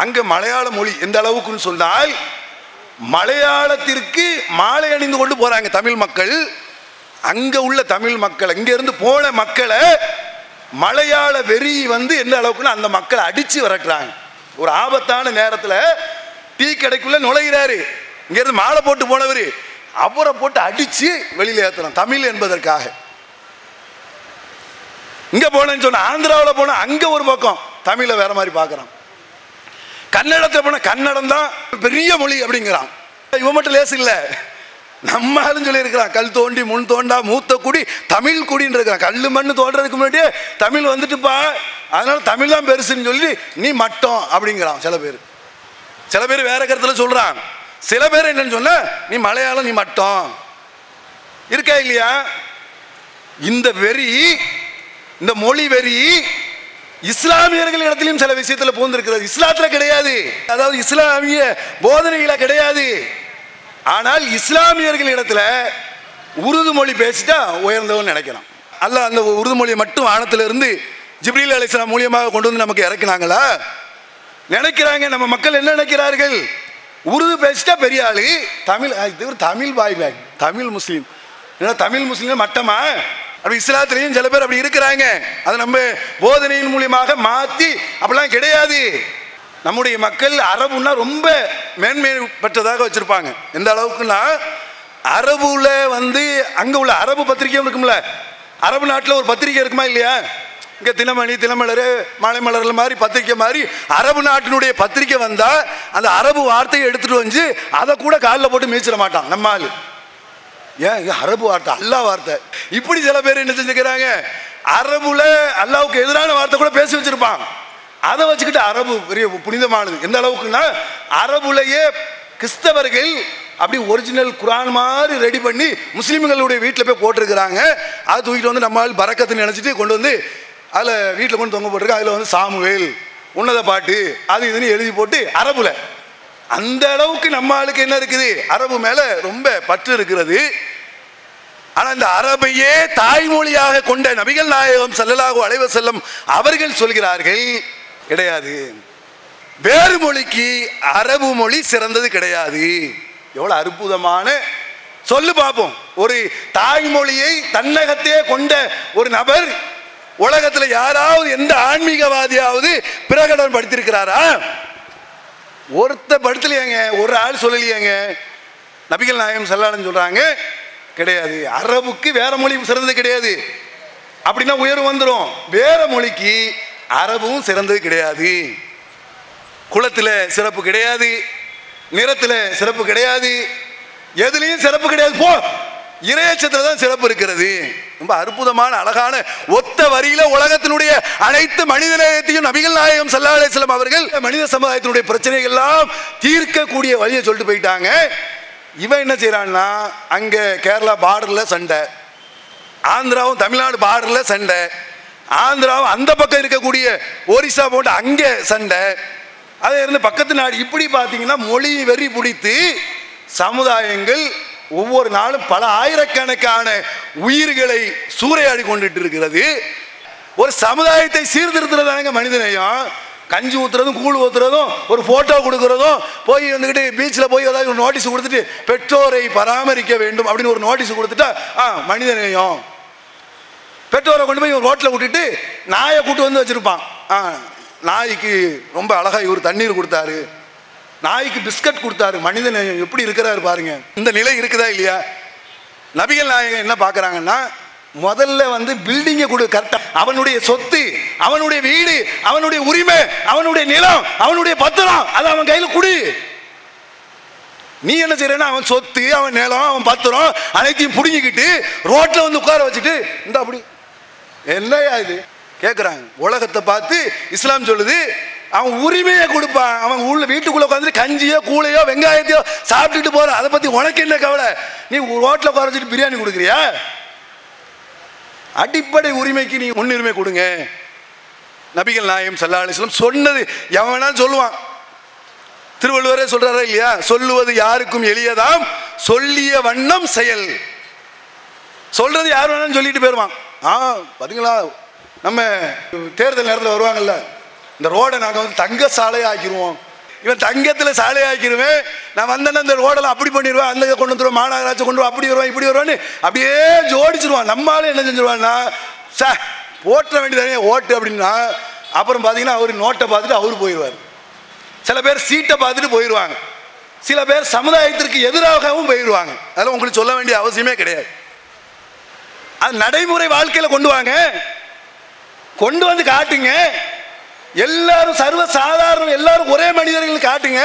அங்க மலையாள மொழி எந்த அளவுக்குன்னு சொன்னால், மலையாளத்திற்கு மாலை அணிந்து கொண்டு போறாங்க தமிழ் மக்கள். அங்க உள்ள தமிழ் மக்கள், இங்க இருந்து போன மக்களை மலையாள வெறி எந்த அளவுக்குன்னு அந்த மக்களை அடிச்சு விரட்டுறாங்க. ஒரு ஆபத்தான நேரத்தில் டீ கடைக்குள்ள நுழைகிறாரு, இங்க இருந்து மாலை போட்டு போனவர், அவரை போட்டு அடிச்சு வெளியில ஏத்துறான் தமிழ் என்பதற்காக. இங்க போனேன்னு சொன்ன ஆந்திராவில் போன அங்க ஒரு பக்கம் தமிழை வேற மாதிரி பார்க்கறான். கன்னடத்தில் போன கன்னடம் தான் பெரிய மொழி அப்படிங்கிறான். இவன் மட்டும் லேசு இல்லை, நம்ம ஆளும் சொல்லி இருக்கிறான், கல் தோண்டி முன் தோண்டா மூத்த குடி தமிழ் குடின்னு இருக்கான். கல் மண்ணு தோன்றதுக்கு முன்னாடியே தமிழ் வந்துட்டுப்பா, அதனால தமிழ் தான் பெருசுன்னு சொல்லி நீ மட்டம் அப்படிங்கிறான். சில பேர் வேற கருத்துல சொல்றான். சில பேர் என்னன்னு சொன்ன, நீ மலையாளம், நீ மட்டம் இருக்கா இல்லையா? இந்த வெறி, இந்த மொழி வெறி இஸ்லாமியர்கள் இடத்திலும் சில விஷயத்துல போந்திருக்கிறது. இஸ்லாத்துல கிடையாது, அதாவது இஸ்லாமிய போதனையில கிடையாது. ஆனால் இஸ்லாமியர்கள் இடத்துல உருது மொழி பேசிட்டா உயர்ந்தவன் நினைக்கிறான். அல்ல அந்த உருது மொழியை மட்டும் வானத்துல இருந்து ஜிப்ரீல் அலைஹிஸ்ஸலாம் மூலியமாக கொண்டு வந்து நமக்கு இறக்கினாங்களா நினைக்கிறாங்க. நம்ம மக்கள் என்ன நினைக்கிறார்கள்? உருது பேசிட்டா பெரிய ஆளு, தமிழ் தமிழ் பாய் பேக், தமிழ் முஸ்லீம், தமிழ் முஸ்லீம் மட்டமா? அப்படி இஸ்லாத்திலையும் சில பேர் அப்படி இருக்கிறாங்க. அதை நம்ம போதனையின் மூலியமாக மாற்றி அப்படிலாம் கிடையாது. நம்முடைய மக்கள் அரபுன்னா ரொம்ப மேன்மை பெற்றதாக வச்சிருப்பாங்க. எந்த அளவுக்குன்னா, அரபுல அங்க உள்ள அரபு பத்திரிகை இருக்கும்ல, அரபு நாட்டில் ஒரு பத்திரிகை இருக்குமா இல்லையா? இங்க தினமணி, தினமலர், மாலை மலர்கள் மாதிரி பத்திரிக்கை மாதிரி அரபு நாட்டினுடைய பத்திரிக்கை வந்தா அந்த அரபு வார்த்தையை எடுத்துட்டு வந்து அதை கூட காலில் போட்டு மீச்சிட மாட்டான் நம்ம ஆளு. ஏன் அரபு வார்த்தை, அல்லா வார்த்தை. இப்படி சில பேர் என்ன செஞ்சுக்கிறாங்க, அரபுல அல்லாவுக்கு எதிரான வார்த்தை கூட பேசி வச்சிருப்பான். அதை வச்சுக்கிட்டு அரபு பெரிய புனிதமானது. எந்த அளவுக்குன்னா, அரபுலேயே கிறிஸ்தவர்கள் அப்படி ஒரிஜினல் குரான் மாதிரி ரெடி பண்ணி முஸ்லீம்களுடைய வீட்டில் போய் போட்டிருக்கிறாங்க. அதை தூக்கிட்டு வந்து நம்ம பரக்கத்தை நினைச்சிட்டு கொண்டு வந்து அதில் வீட்டில் கொண்டு தொங்க போட்டிருக்க. அதில் சாமுவேல், உன்னத பாட்டு, அது இதுன்னு எழுதி போட்டு அரபுல. அந்த அளவுக்கு நம்ம ஆளுக்கு என்ன இருக்குது, அரபு மேல ரொம்ப பற்று இருக்கிறது. ஆனா இந்த அரபையே தாய்மொழியாக கொண்ட நபிகள் நாயகம் ஸல்லல்லாஹு அலைஹி வஸல்லம் அவர்கள் சொல்கிறார்கள், கிடையாது. வேறு மொழிக்கு அரபு மொழி சிறந்தது கிடையாது. எவ்வளவு அற்புதமான சொல்லு பார்ப்போம். ஒரு தாய்மொழியை தன்னகத்தையே கொண்ட ஒரு நபர் உலகத்தில் யாராவது எந்த ஆன்மீகவாதியாவது பிரகடனம் படுத்திருக்கிறாரா? ஒருத்த படுத்தலையாங்க, ஒரு ஆள் சொல்லலையாங்க. நபிகள் நாயகம் ஸல்லல்லாஹு அலைஹி சொல்றாங்க கிடையாது, அரபுக்கு வேற மொழி சிறந்தது கிடையாது. அப்படின்னா உயர்வு வந்துடும். வேற மொழிக்கு அரபும் சிறந்தது கிடையாது. குலத்தில் சிறப்பு கிடையாது, நிறத்தில் சிறப்பு கிடையாது, எதுலையும் சிறப்பு கிடையாது. போ, இறையச்சத்தில் தான் சிறப்பு இருக்கிறது. ரொம்ப அற்புதமான அழகான ஒத்த வரியில உலகத்தினுடைய அனைத்து மனிதநேயத்தையும் நபிகள் நாயகம் ஸல்லல்லாஹு அலைஹி வஸல்லம் அவர்கள் மனித சமுதாயத்தினுடைய பிரச்சனைகள் எல்லாம் தீர்க்கக்கூடிய வழியை சொல்லிட்டு போயிட்டாங்க. இவன் என்ன செய்யறான்னா, அங்க கேரளா பார்டர்ல சண்டை, ஆந்திராவும் தமிழ்நாடு பார்டர்ல சண்டை, ஆந்திராவும் அந்த பக்கம் இருக்கக்கூடிய ஒரிசா போட்டு அங்கே சண்டை, அதை இருந்து பக்கத்து நாடு, இப்படி பார்த்தீங்கன்னா மொழி வெறி பிடித்து சமுதாயங்கள் ஒவ்வொரு நாளும் பல ஆயிரக்கணக்கான உயிர்களை சூறையாடி கொண்டுட்டு இருக்கிறது. ஒரு சமுதாயத்தை சீர்திருத்துறதாங்க மனிதநேயம். கஞ்சி ஊத்துறதும் கூழ் ஊத்துறதும் ஒரு போட்டோ கொடுக்கறதும் போய் வந்துக்கிட்டு பீச்சில் போய் ஏதாவது ஒரு நோட்டீஸ் கொடுத்துட்டு பெற்றோரை பராமரிக்க வேண்டும் அப்படின்னு ஒரு நோட்டீஸ் கொடுத்துட்டா மனிதநேயம். பெற்றோரை கொண்டு போய் ஒரு ரோட்டில் விட்டுட்டு நாயை கூட்டு வந்து வச்சிருப்பான். நாய்க்கு ரொம்ப அழகா இவர் தண்ணீர் கொடுத்தாரு, நாய்க்கு பிஸ்கட் கொடுத்தாரு. மனிதநேயம் எப்படி இருக்கிறாரு பாருங்க. இந்த நிலை இருக்குதா இல்லையா? நபிகள் நாயகம் என்ன பார்க்கறாங்கன்னா, முதல்ல வந்து பில்டிங்கை கொடு, கரெக்டா அவனுடைய சொத்து, அவனுடைய வீடு, அவனுடைய உரிமை, அவனுடைய நிலம், அவனுடைய பத்திரம், அது அவன் கையில் குடி. நீ என்ன செய்யறன்னா, அவன் சொத்து, அவன் நிலம், அவன் பத்திரம் அனைத்தையும் புடுங்கிக்கிட்டு ரோட்ல வந்து உட்கார வச்சுட்டு இந்த அப்படி என்னையா இது கேட்குறாங்க. உலகத்தை பார்த்து இஸ்லாம் சொல்லுது, அவன் உரிமையை கொடுப்பான். அவன் உள்ள வீட்டுக்குள்ள உட்காந்து கஞ்சியோ கூழையோ வெங்காயத்தையோ சாப்பிட்டுட்டு போறான். அதை பத்தி உனக்கு என்ன கவலை? நீ ரோட்ல உட்கார வச்சுட்டு பிரியாணி கொடுக்குறியா? அடிப்படை உரிமைக்கு நீ முன்னுரிமை கொடுங்க. நபிகள் நாயகம் ஸல்லல்லாஹு அலைஹி வஸல்லம் சொன்னது எவனாலும் சொல்லுவான். திருவள்ளுவரே சொல்றாரா இல்லையா, சொல்லுவது யாருக்கும் எளியதாம் சொல்லிய வண்ணம் செயல். சொல்றது யார் வேணாலும் சொல்லிட்டு போயிருவான். பாத்தீங்களா, நம்ம தேர்தல் நேரத்தில் வருவாங்கல்ல, இந்த ரோடை நாங்கள் வந்து தங்க சாலையை ஆக்கிடுவோம், இவன் தங்கத்தில் சாலையை ஆக்கிடுவேன், நான் வந்தேன்னா இந்த ரோடெல்லாம் அப்படி பண்ணிடுவேன், அந்த கொண்டு வந்துடுவோம், மாநகராட்சி கொண்டு வருவோம், அப்படி வருவான் இப்படி வருவான்னு அப்படியே ஜோடிச்சிருவான். நம்மளால என்ன செஞ்சிருவான்னா, ஓட்ட வேண்டியதானே ஓட்டு அப்படின்னா, அப்புறம் பார்த்தீங்கன்னா அவர் நோட்டை பார்த்துட்டு அவர் போயிடுவார். சில பேர் சீட்டை பார்த்துட்டு போயிடுவாங்க, சில பேர் சமுதாயத்திற்கு எதிராகவும் போயிடுவாங்க. அதெல்லாம் உங்களுக்கு சொல்ல வேண்டிய அவசியமே கிடையாது. அது நடைமுறை வாழ்க்கையில் கொண்டு வாங்க, கொண்டு வந்து காட்டுங்க. எல்லாரும் சர்வ சாதாரண, எல்லாரும் ஒரே மனிதர்கள் காட்டுங்க,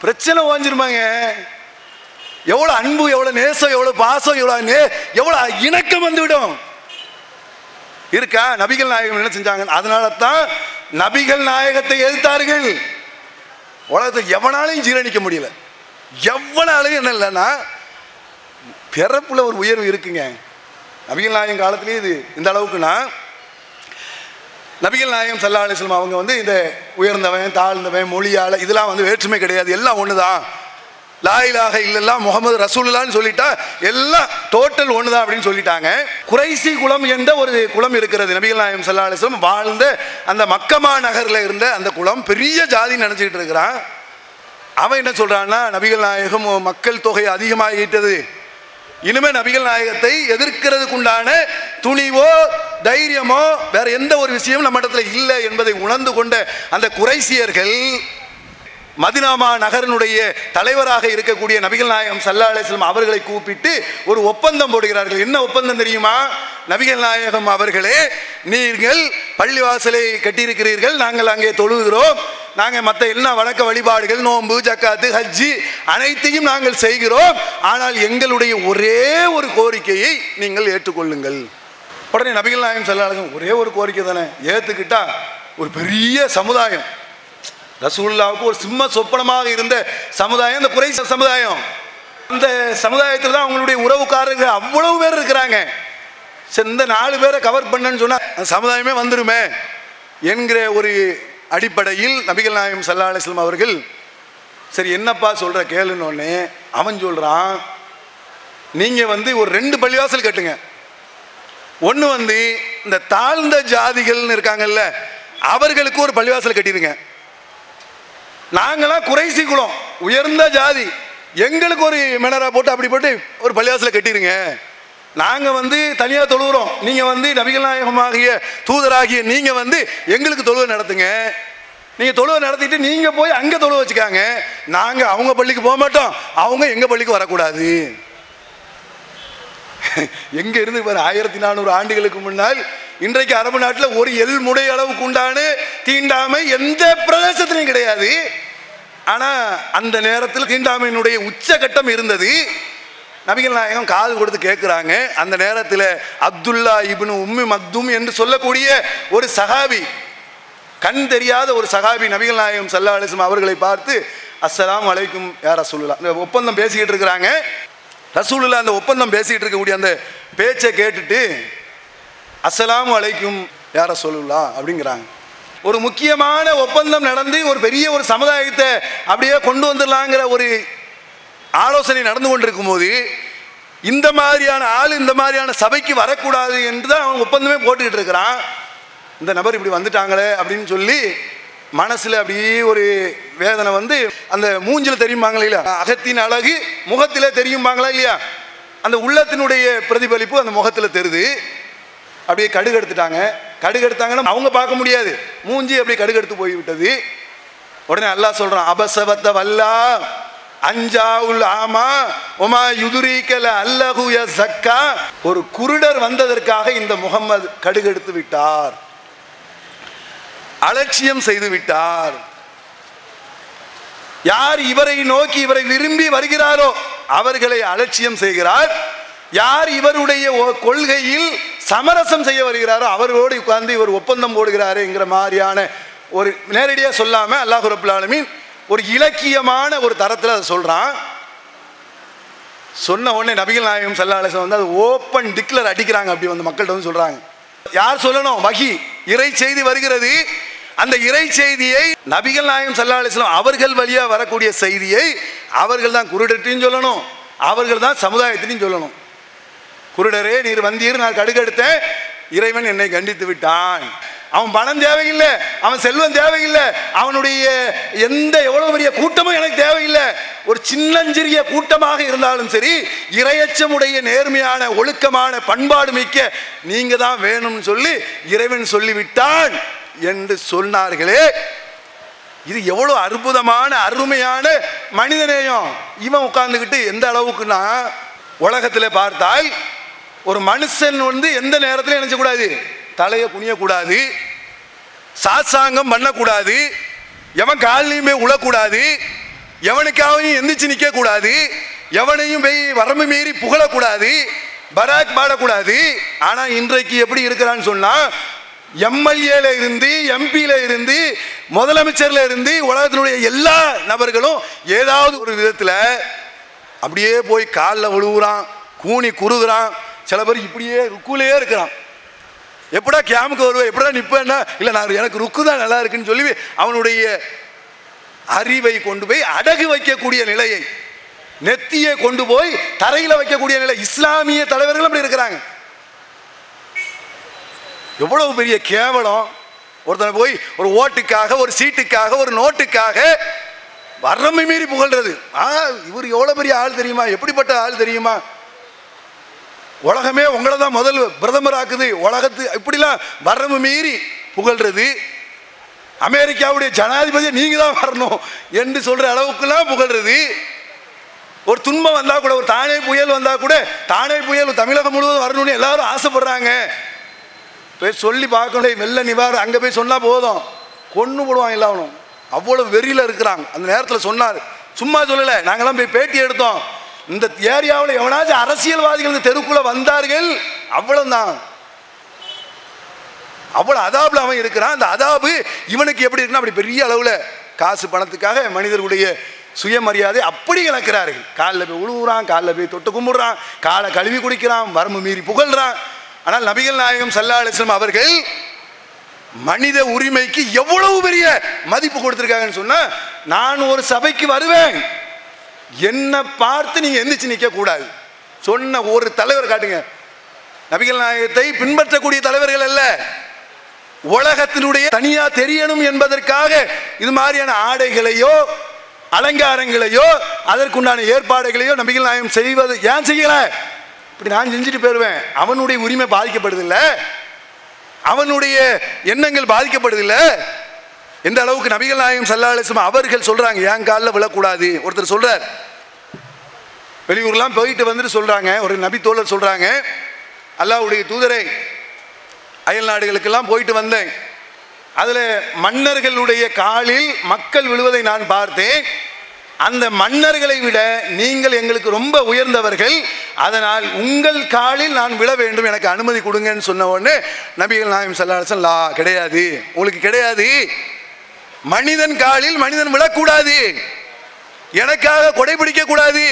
பிரச்சனை ஓஞ்சிருமாங்க. எவ்வளவு அன்பு, எவ்வளவு நேசம், எவ்வளவு பாசம், எவ்வளவு இணக்கம் வந்துவிடும் இருக்கா? நபிகள் நாயகம் என்ன செஞ்சாங்க? அதனால தான் நபிகள் நாயகத்தை எதிர்த்தார்கள். உலகத்தை எவனாலையும் ஜீரணிக்க முடியல. எவனாலையும் என்ன இல்லைன்னா, பிறப்புல ஒரு உயர்வு இருக்குங்க. நபிகள் நாயகம் காலத்திலேயே இது இந்த அளவுக்குன்னா, நபிகள் நாயகம் ஸல்லல்லாஹு அலைஹி வஸல்லம் அவங்க வந்து இந்த உயர்ந்தவன் தாழ்ந்தவன் மொழியால் இதெல்லாம் வந்து வேற்றுமை கிடையாது, எல்லாம் ஒன்று தான். லா இலாஹ இல்லல்லாஹ் முஹம்மது ரசூலுல்லாஹ்னு சொல்லிட்டா எல்லாம் டோட்டல் ஒன்று தான் அப்படின்னு சொல்லிட்டாங்க. குறைசி குலம் என்ற ஒரு குலம் இருக்கிறது. நபிகள் நாயகம் ஸல்லல்லாஹு அலைஹி வஸல்லம் வாழ்ந்த அந்த மக்கமா நகரில் இருந்த அந்த குலம் பெரிய ஜாதி நினைச்சிக்கிட்டு இருக்கிறான். அவன் என்ன சொல்றான்னா, நபிகள் நாயகம் மக்கள் தொகை அதிகமாகிட்டது, இனிமே நபிகள் நாயகத்தை எதிர்க்கிறதுக்குண்டான துணிவோ தைரியமோ வேற எந்த ஒரு விஷயமும் நம்ம இடத்துல இல்லை என்பதை உணர்ந்து கொண்ட அந்த குறைசியர்கள் மதினாமா நகரனுடைய தலைவராக இருக்கக்கூடிய நபிகள் நாயகம் ஸல்லல்லாஹு அலைஹி வஸல்லம் அவர்களை கூப்பிட்டு ஒரு ஒப்பந்தம் போடுகிறார்கள். என்ன ஒப்பந்தம் தெரியுமா? நபிகள் நாயகம் அவர்களே, நீங்கள் பள்ளிவாசலை கட்டியிருக்கிறீர்கள், நாங்கள் அங்கே தொழுகிறோம், நாங்கள் மற்ற எல்லா வணக்க வழிபாடுகள் நோன்பு ஜக்காத்து ஹஜ்ஜி அனைத்தையும் நாங்கள் செய்கிறோம், ஆனால் எங்களுடைய ஒரே ஒரு கோரிக்கையை நீங்கள் ஏற்றுக்கொள்ளுங்கள். உடனே நபிகள் நாயகம் ஸல்லல்லாஹு அலைஹி வஸல்லம் ஒரே ஒரு கோரிக்கை தானே, ஏற்றுக்கிட்டா ஒரு பெரிய சமுதாயம், ரசூலுல்லாஹ்வுக்கு ஒரு சிம்ம சொப்பனமாக இருந்த சமுதாயம் இந்த குறைஷ் சமுதாயம். அந்த சமுதாயத்தில் தான் அவங்களுடைய உறவுக்காரர்கள் அவ்வளவு பேர் இருக்கிறாங்க. இந்த 4 பேரை கவர் பண்ணன்னு சொன்னா சமுதாயமே வந்துருமே என்கிற ஒரு அடிப்படையில் நபிகள் நாயகம் ஸல்லல்லாஹு அலைஹி வஸல்லம் அவர்கள் சரி என்னப்பா சொல்ற கேளுன்னு அவன் சொல்றான், நீங்க வந்து ஒரு 2 பள்ளிவாசல் கட்டுங்க. ஒன்று வந்து இந்த தாழ்ந்த ஜாதிகள்னு இருக்காங்கல்ல அவர்களுக்கு ஒரு பள்ளிவாசல் கட்டிடுங்க. நாங்களாம் குறைசி குலம், உயர்ந்த ஜாதி, எங்களுக்கு ஒரு மினரா போட்டு அப்படி போட்டு ஒரு பள்ளிவாசல கட்டிருங்க, நாங்கள் தனியாக தொழுகிறோம், நீங்கள் நபிகள் நாயகமாகிய தூதராகிய நீங்கள் எங்களுக்கு தொழுவை நடத்துங்க, நீங்கள் தொழுவை நடத்திட்டு நீங்கள் போய் அங்கே தொழுவை வச்சுக்காங்க, நாங்கள் அவங்க பள்ளிக்கு போக மாட்டோம், அவங்க எங்கள் பள்ளிக்கு வரக்கூடாது. எங்கே இருந்து பாரு, 1400 ஆண்டுகளுக்கு முன்னால் இன்றைக்கு அரபு நாட்டில் ஒரு எல் முடை அளவுக்கு உண்டான தீண்டாமை எந்த பிரதேசத்திலையும் கிடையாது. ஆனால் அந்த நேரத்தில் தீண்டாமையினுடைய உச்சகட்டம் இருந்தது. நபிகள் நாயகம் காது கொடுத்து கேட்குறாங்க. அந்த நேரத்தில் அப்துல்லா இப்னு உம்மி மக்தும் என்று சொல்லக்கூடிய ஒரு சஹாபி, கண் தெரியாத ஒரு சஹாபி நபிகள் நாயகம் ஸல்லல்லாஹு அலைஹி வஸல்லம் அவர்களை பார்த்து அஸ்ஸலாமு அலைக்கும் யா ரசூலுல்லாஹ், இந்த ஒப்பந்தம் பேசிக்கிட்டு இருக்கிறாங்க. ரசூலுல்லாஹ் அந்த ஒப்பந்தம் பேசிக்கிட்டு இருக்கக்கூடிய அந்த பேச்சை கேட்டுட்டு அஸ்ஸலாமு அலைக்கும் யா ரசூலுல்லாஹ் அப்படிங்கிறாங்க. ஒரு முக்கியமான ஒப்பந்தம் நடந்து ஒரு பெரிய ஒரு சமுதாயத்தை அப்படியே கொண்டு வந்துடலாங்கிற ஒரு ஆலோசனை நடந்து கொண்டிருக்கும் போது இந்த மாதிரியான ஆள் இந்த மாதிரியான சபைக்கு வரக்கூடாது என்று தான் அவன் ஒப்பந்தமே போட்டுக்கிட்டு இருக்கிறான். இந்த நபர் இப்படி வந்துட்டாங்களே அப்படின்னு சொல்லி மனசில் அப்படியே ஒரு வேதனை அந்த மூஞ்சில் தெரியுமாங்களா இல்லையா, அகத்தின் அழகு முகத்திலே தெரியுமாங்களா இல்லையா, அந்த உள்ளத்தினுடைய பிரதிபலிப்பு அந்த முகத்தில் தெரியுது. அப்படியே கடுகு எடுத்துட்டாங்க. கடுகு எடுத்தாங்கன்னா அவங்க பார்க்க முடியாது, மூஞ்சி அப்படியே கடுகு எடுத்து போய்விட்டது. உடனே அல்லாஹ் சொல்றான், அபசவத்த வல்லா அஞ்சாவுல் ஆமா ஒமா யுதுரீக்கல அல்லஹு யஸக்கா. ஒரு குருடர் வந்ததற்காக இந்த முகம்மது கடுகு எடுத்து விட்டார், அலட்சியம் செய்து விட்டார். யார் இவரை நோக்கி இவரை விரும்பி வருகிறாரோ அவர்களை அலட்சியம் செய்கிறார். யார் இவருடைய கொள்கையில் சமரசம் செய்ய வருகிறாரோ அவரோடு உட்கார்ந்து இவர் ஒப்பந்தம் போடுகிறாரு என்கிற மாதிரியான ஒரு நேரடியாக சொல்லாமல் அல்லாஹ் ரப்புல் ஆலமீன் ஒரு இலக்கியமான ஒரு தரத்தில் அதை சொல்கிறான். சொன்ன உடனே நபிகள் நாயகம் ஸல்லல்லாஹு அலைஹி வஸல்லம் அது ஓப்பன் டிக்ளர் அடிக்கிறாங்க. அப்படி மக்கள்கிட்ட சொல்கிறாங்க, யார் சொல்லணும், வஹி இறை செய்தி வருகிறது, அந்த இறை செய்தியை நபிகள் நாயகம் ஸல்லல்லாஹு அலைஹி வஸல்லம் அவர்கள் வழியாக வரக்கூடிய செய்தியை அவர்கள் தான் குருடர்ட்டையும் சொல்லணும், அவர்கள் தான் சமுதாயத்திலையும் சொல்லணும். குருடரே நீர் வந்தீர், நான் கடுகெடுத்தேன், இறைவன் என்னை கண்டித்து விட்டான். அவன் பணம் தேவையில்லை, அவன் செல்வம் தேவையில்லை, அவனுடைய எவ்வளவு பெரிய கூட்டமும் எனக்கு தேவையில்லை, ஒரு சின்னஞ்சிறிய கூட்டமாக இருந்தாலும் சரி இறையச்சமுடைய நேர்மையான ஒழுக்கமான பண்பாடு மிக்க நீங்க தான் வேணும்னு சொல்லி இறைவன் சொல்லிவிட்டான் என்று சொன்னார்களே. இது எவ்வளவு அற்புதமான அருமையான மனிதநேயம். இவன் உட்கார்ந்துக்கிட்டு எந்த அளவுக்குன்னா, உலகத்தில் பார்த்தால் ஒரு மனுஷன் எந்த நேரத்தில் நினைச்சக்கூடாது, தலையை குனியக்கூடாது, சாசாங்கம் பண்ணக்கூடாது, எவன் காலையும் போய் உழக்கூடாது, எவனுக்காகவும் எந்திரிச்சு நிற்க கூடாது, எவனையும் போய் வரம்பு மீறி புகழக்கூடாது, பராக் பாடக்கூடாது. ஆனால் இன்றைக்கு எப்படி இருக்கிறான்னு சொன்னா, எம்எல்ஏல இருந்து எம்பியில இருந்து முதலமைச்சர்ல இருந்து உலகத்தினுடைய எல்லா நபர்களும் ஏதாவது ஒரு விதத்தில் அப்படியே போய் காலில் விழுவுறான், கூனி குறுகுறான். சில பேர் இப்படியே ருக்குலேயே இருக்கிறான். எப்படா கேமுக்கு வருவேன், எப்படா நிற்பேன்னா, இல்லை நான் எனக்கு ருக்கு தான் நல்லா இருக்குன்னு சொல்லி அவனுடைய அறிவை கொண்டு போய் அடகு வைக்கக்கூடிய நிலையை, நெத்தியை கொண்டு போய் தரையில் வைக்கக்கூடிய நிலை. இஸ்லாமிய தலைவர்கள் அப்படி இருக்கிறாங்க. எவ்வளவு பெரிய கேவலம். ஒருத்தனை போய் ஒரு ஓட்டுக்காக, ஒரு சீட்டுக்காக, ஒரு நோட்டுக்காக வரம்பை மீறி புகழ்றது. இவர் எவ்வளவு பெரிய ஆள் தெரியுமா, எப்படிப்பட்ட ஆள் தெரியுமா, உலகமே உங்களை தான் முதல் பிரதமர் ஆக்குது, உலகத்து இப்படிலாம் வரம்பு மீறி புகழ்றது. அமெரிக்காவுடைய ஜனாதிபதியை நீங்க தான் வரணும் என்று சொல்ற அளவுக்குலாம் புகழ்றது. ஒரு துன்பம் வந்தா கூட, ஒரு தானே புயல் வந்தா கூட, தானே புயல் தமிழகம் முழுவதும் வரணும்னு எல்லாரும் ஆசைப்படுறாங்க. போய் சொல்லி பார்க்கணும், வெள்ள நிவாரணம் அங்கே போய் சொன்னா போதும், கொண்டு போடுவாங்க எல்லாரும். அவ்வளவு வெறியில இருக்கிறாங்க. அந்த நேரத்தில் சொன்னார், சும்மா சொல்லலை, நாங்களாம் போய் பேட்டி எடுத்தோம், இந்த ஏரியாவில் எவனாச்சும் அரசியல்வாதிகள் இந்த தெருக்குள்ள வந்தார்கள், அவ்வளவுதான். அவ்வளவு அதாபுல அவன் இருக்கிறான். அந்த அதாபு இவனுக்கு எப்படி இருக்குன்னா, அப்படி பெரிய அளவில் காசு பணத்துக்காக மனிதர்களுடைய சுயமரியாதை அப்படி இழக்கிறார்கள். காலில் போய் உழுவுறான், காலில் போய் தொட்டு கும்பிடுறான், காலை கழுவி குடிக்கிறான், வரம்பு மீறி புகழ்றான். ஆனால் நபிகள் நாயகம் ஸல்லல்லாஹு அலைஹி வஸல்லம் அவர்கள் மனித உரிமைக்கு எவ்வளவு பெரிய மதிப்பு கொடுத்திருக்காங்கன்னு சொன்னா, நான் ஒரு சபைக்கு வருவேன், என்னை பார்த்து நீங்க எந்திரிச்சு நிற்க கூடாது சொன்ன ஒரு தலைவர் காட்டுங்க. நபிகள் நாயகத்தை பின்பற்றக்கூடிய தலைவர்கள் அல்ல, உலகத்தினுடைய தனியா தெரியணும் என்பதற்காக இது மாதிரியான ஆடைகளையோ அலங்காரங்களையோ அதற்குண்டான ஏற்பாடுகளையோ நபிகள் நாயகம் செய்வது ஏன் செய்யல? இப்படி நான் செஞ்சுட்டு போயிருவேன், அவனுடைய உரிமை பாதிக்கப்படுதில்லை, அவனுடைய எண்ணங்கள் பாதிக்கப்படுதில்லை எந்த அளவுக்கு நபிகள் நாயகம் ஸல்லல்லாஹு அலைஹி வஸல்லம் அவர்கள் சொல்றாங்க, என் காலில் விழக்கூடாது. ஒருத்தர் சொல்றார், வெளியூர்லாம் போயிட்டு வந்துட்டு சொல்றாங்க, ஒரு நபி தோழர் சொல்றாங்க, அல்லாஹ்வுடைய தூதரை அயல் நாடுகளுக்கெல்லாம் போயிட்டு வந்தேன், அதில் மன்னர்களுடைய காலில் மக்கள் விழுவதை நான் பார்த்தேன், அந்த மன்னர்களை விட நீங்கள் எங்களுக்கு ரொம்ப உயர்ந்தவர்கள், அதனால் உங்கள் காலில் நான் விழ வேண்டும், எனக்கு அனுமதி கொடுங்கன்னு சொன்ன உடனே நபிகள் நாயகம் ஸல்லல்லாஹு அலைஹி வஸல்லம், லா, கிடையாது, உங்களுக்கு கிடையாது, மனிதன் காலில் மனிதன் விழக்கூடாது, எனக்காக கொடை பிடிக்க கூடாது,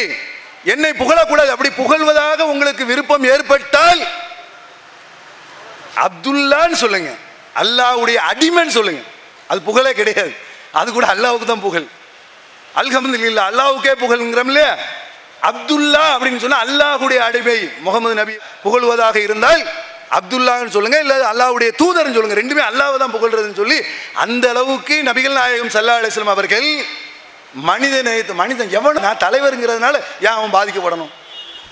என்னை புகழக்கூடாது. அப்படி புகழ்வதாக உங்களுக்கு விருப்பம் ஏற்பட்டால் அப்துல்லான்னு சொல்லுங்க, அல்லாஹ்வுடைய அடிமைன்னு சொல்லுங்க, அது புகழே கிடையாது, அது கூட அல்லாஹ்வுக்கு தான் புகழ். அல்ஹம்துலில்லாஹ், அல்லாஹ்வுக்கே புகழ்ங்கிறோம் இல்லையா? அப்துல்லா அப்படின்னு சொன்னா அல்லாஹ்வுடைய அடிமை முகமது நபி புகழ்வதாக இருந்தால் அப்துல்லான்னு சொல்லுங்க, இல்லை அல்லாஹ்வுடைய தூதர்னு சொல்லுங்க, ரெண்டுமே அல்லாஹ்வை தான் புகழ்றதுன்னு சொல்லி அந்த அளவுக்கு நபிகள் நாயகம் ஸல்லல்லாஹு அலைஹி வஸல்லம் அவர்கள் மனிதன் எவன், நான் தலைவருங்கிறதுனால ஏன் அவன் பாதிக்கப்படணும்,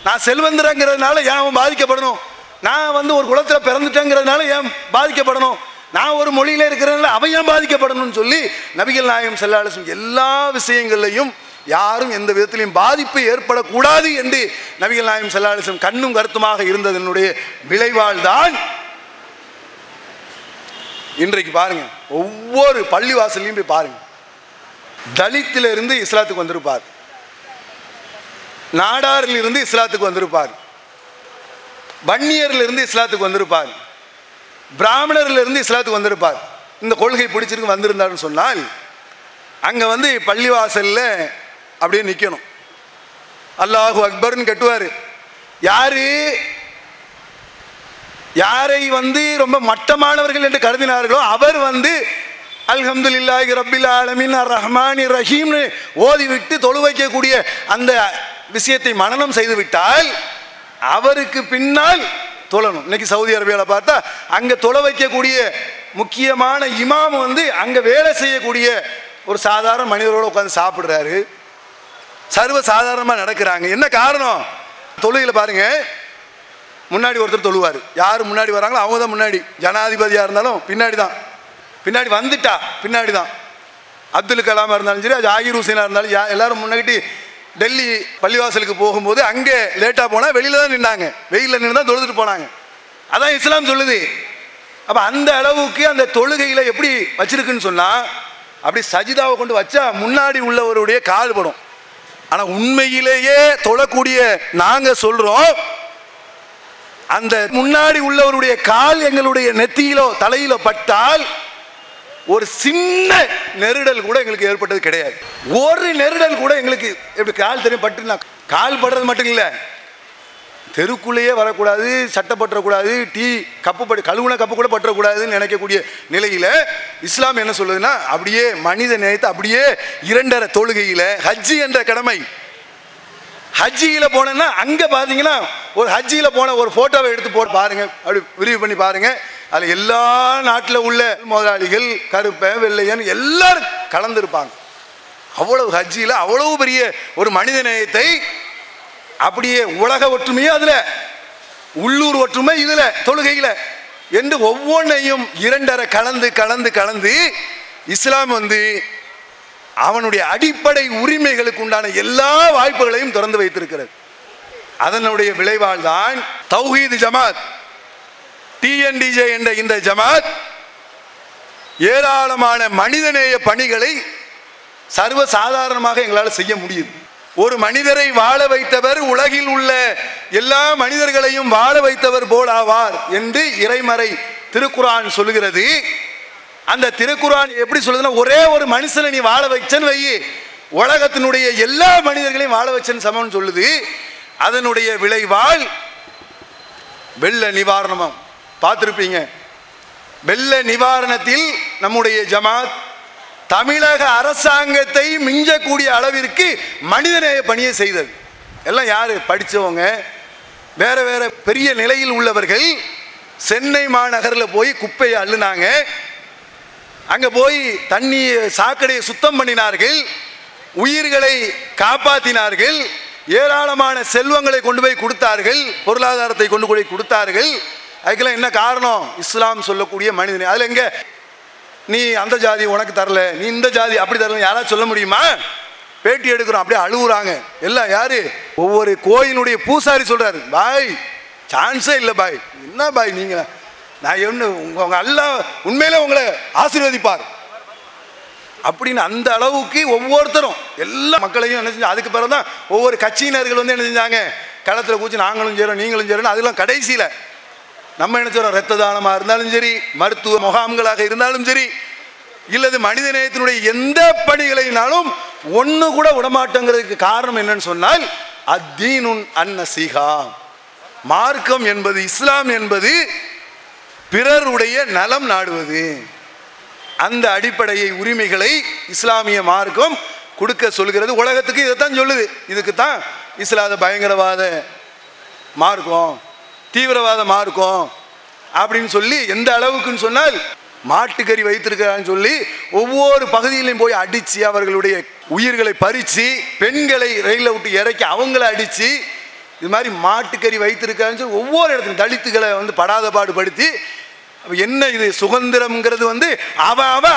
நான் செல்வந்தரங்கிறதுனால ஏன் அவன் பாதிக்கப்படணும், நான் ஒரு குலத்தில் பிறந்துட்டேங்கிறதுனால ஏன் பாதிக்கப்படணும், நான் ஒரு மொழியில் இருக்கிறதுனால அவன் ஏன் பாதிக்கப்படணும்னு சொல்லி நபிகள் நாயகம் ஸல்லல்லாஹு அலைஹி வஸல்லம் எல்லா விஷயங்களையும் யாரும் எந்த விதத்திலையும் பாதிப்பு ஏற்படக்கூடாது என்று நபிகள் நாயகம் ஸல்லல்லாஹு அலைஹி வஸல்லம் கண்ணும் கருத்துமாக இருந்ததனுடைய விளைவால் தான் இன்றைக்கு பாருங்க, ஒவ்வொரு பள்ளிவாசலையும் போய் பாருங்க, தலித்திலிருந்து இஸ்லாத்துக்கு வந்திருப்பார், நாடாரில் இருந்து இஸ்லாத்துக்கு வந்திருப்பார், வன்னியர்ல இருந்து இஸ்லாத்துக்கு வந்திருப்பார், பிராமணர்ல இருந்து இஸ்லாத்துக்கு வந்திருப்பார். இந்த கொள்கை பிடிச்சிருக்கு வந்திருந்தாருன்னு சொன்னால் அங்க பள்ளிவாசல்ல அப்படியே நிக்கணும், அல்லாஹு அக்பர்னு கட்டுவாரு. யாரை ரொம்ப மட்டமானவர்கள் என்று கருதினார்களோ அவர் அல்ஹம்துலில்லாஹி ரப்பில் ஆலமீன் அர் ரஹ்மானிர் ரஹீம் ஓதிவிட்டு தொழு வைக்கக்கூடிய அந்த விஷயத்தை மனனம் செய்து விட்டால் அவருக்கு பின்னால் தொழணும். இன்னைக்கு சவுதி அரேபியாவில் பார்த்தா அங்க தொழ வைக்கக்கூடிய முக்கியமான இமாம் அங்க வேலை செய்யக்கூடிய ஒரு சாதாரண மனிதரோட உட்காந்து சாப்பிடுறாரு, சர்வ சாதாரணமா நடக்கிறாங்க. என்ன காரணம்? தொழுகையில் பாருங்க, முன்னாடி ஒருத்தர் தொழுவார், யார் முன்னாடி வராங்களோ அவங்க தான் முன்னாடி, ஜனாதிபதியா இருந்தாலும் பின்னாடி தான், பின்னாடி வந்துட்டா பின்னாடி தான், அப்துல் கலாமா இருந்தாலும் சரி, ஜாகிர் ஹுசைனா இருந்தாலும் எல்லாரும் முன்னாடி. டெல்லி பள்ளிவாசலுக்கு போகும்போது அங்கே லேட்டாக போனால் வெளியில தான் நின்னாங்க, வெயிலில் நின்று தான் தொழுதுட்டு போனாங்க. அதான் இஸ்லாம் சொல்லுது. அப்போ அந்த அளவுக்கு அந்த தொழுகையில் எப்படி வச்சிருக்குன்னு சொன்னால், அப்படி சஜிதாவை கொண்டு வச்சா முன்னாடி உள்ளவருடைய கால் படும். ஆனால் உண்மையிலேயே தொழக்கூடிய நாங்கள் சொல்கிறோம், அந்த முன்னாடி உள்ளவருடைய கால் எங்களுடைய நெத்தியிலோ தலையிலோ பட்டால் ஒரு சின்ன நெருடல் கூட எங்களுக்கு ஏற்பட்டது கிடையாது. ஒரு நெருடல் கூட எங்களுக்கு எப்படி கால் தெரியும் பட்டு, கால் படுறது மட்டும் இல்லை, தெருக்குள்ளேயே வரக்கூடாது, சட்டை பற்றக்கூடாது, டீ கப்பு கழுவுன கப்பு கூட பற்றக்கூடாதுன்னு நினைக்கக்கூடிய நிலையில இஸ்லாம் என்ன சொல்லுதுன்னா, அப்படியே மனித நேயத்தை அப்படியே 2.5 தொழுகையில ஹஜ்ஜி என்ற கடமை, ஹஜ்ஜியில போனா அங்க பாத்தீங்கன்னா ஒரு ஹஜ்ஜியில போன ஒரு போட்டோவை எடுத்து போட்டு பாருங்க, அப்படி விரிவு பண்ணி பாருங்க, அதுல எல்லா நாட்டில் உள்ள முதலாளிகள் கருப்பன் வெள்ளையன் எல்லாரும் கலந்துருப்பாங்க. அவ்வளவு ஹஜ்ஜியில அவ்வளவு பெரிய ஒரு மனித நேயத்தை, அப்படியே உலக ஒற்றுமையே அதுல, உள்ளூர் ஒற்றுமை இதுல, தொழுகையில என்று ஒவ்வொன்றையும் 2.5 கலந்து கலந்து கலந்து இஸ்லாம் அவனுடைய அடிப்படை உரிமைகளுக்கு உண்டான எல்லா வாய்ப்புகளையும் திறந்து வைத்திருக்கிறது. அதனுடைய விளைவால் தான் தௌஹீத் ஜமாத், டிஎன்டிஜே என்ற இந்த ஜமாத் ஏராளமான மனிதநேய பணிகளை சர்வ சாதாரணமாக எங்களால் செய்ய முடியுது. ஒரு மனிதரை வாழ வைத்தவர் உலகில் உள்ள எல்லா மனிதர்களையும் வாழ வைத்தவர் போல் ஆவார் என்று இறைமறை திருக்குர்ஆன் சொல்லுகிறது. அந்த திருக்குர்ஆன் எப்படி சொல்லுதுன்னா, ஒரே ஒரு மனுஷனை நீ வாழ வச்சன்னு வை, உலகத்தினுடைய எல்லா மனிதர்களையும் வாழ வச்சன்னு சமம்னு சொல்லுது. அதனுடைய விளைவால் வெள்ள நிவாரணம் பார்த்திருப்பீங்க. வெள்ள நிவாரணத்தில் நம்முடைய ஜமாத் தமிழக அரசாங்கத்தை மிஞ்சக்கூடிய அளவிற்கு மனிதநேய பணியை செய்தது. எல்லாம் யாரு? படித்தவங்க, வேற வேற பெரிய நிலையில் உள்ளவர்கள், சென்னை மாநகரில் போய் குப்பையை அள்ளுனாங்க. அங்க போய் தண்ணி சாக்கடையை சுத்தம் பண்ணினார்கள், உயிர்களை காப்பாற்றினார்கள், ஏராளமான செல்வங்களை கொண்டு போய் கொடுத்தார்கள், பொருளாதாரத்தை கொண்டு போய் கொடுத்தார்கள். அதுக்கெல்லாம் என்ன காரணம்? இஸ்லாம் சொல்லக்கூடிய மனிதனை. அதுல எங்க நீ அந்த ஜாதி உனக்கு தரல, நீ இந்த ஜாதி அப்படி தரல, யாராவது சொல்ல முடியுமா? பேட்டி எடுக்கிறோம், அப்படியே அழுகுறாங்க எல்லாம். யாரு? ஒவ்வொரு கோயிலுடைய பூசாரி சொல்றாரு, பாய் சான்ஸே இல்லை பாய், என்ன பாய் நீங்க, நான் என்ன உங்க அல்லாஹ் உண்மையிலே உங்களை ஆசீர்வதிப்பார் அப்படின்னு அந்த அளவுக்கு ஒவ்வொருத்தரும் எல்லா மக்களையும் என்ன செஞ்சு. அதுக்கு பிறகு தான் ஒவ்வொரு கட்சியினர்கள் வந்து என்ன செஞ்சாங்க, களத்தில் கூச்சி நாங்களும் செய்கிறோம் நீங்களும் செய்கிறோம். அதெல்லாம் கடைசியில் நம்ம என்ன செய்கிறோம், ரத்த தானமாக இருந்தாலும் சரி, மருத்துவ முகாம்களாக இருந்தாலும் சரி, இல்லது மனித நேயத்தினுடைய எந்த பணிகளைனாலும் ஒன்று கூட விடமாட்டோங்கிறதுக்கு காரணம் என்னன்னு சொன்னால், அத்தீனுன் அன்னசீஹா, மார்க்கம் என்பது, இஸ்லாம் என்பது பிறருடைய நலம் நாடுவது. அந்த அடிப்படையை உரிமைகளை இஸ்லாமிய மார்க்கம் கொடுக்க சொல்கிறது. உலகத்துக்கு இதைத்தான் சொல்லுது. இதுக்கு தான் இஸ்லாத பயங்கரவாத மார்க்கம், தீவிரவாத மார்க்கம் அப்படின்னு சொல்லி. எந்த அளவுக்குன்னு சொன்னால், மாட்டுக்கறி வைத்திருக்கிறான்னு சொல்லி ஒவ்வொரு பகுதியிலையும் போய் அடித்து அவர்களுடைய உயிர்களை பறித்து, பெண்களை ரயிலில் விட்டு இறக்கி அவங்கள அடித்து, இது மாதிரி மாட்டுக்கறி வைத்திருக்கான்னு சொல்லி ஒவ்வொரு இடத்துலையும் தலித்துகளை வந்து படாத பாடுபடுத்தி. என்ன இது சுதந்திரம்ங்கிறது வந்து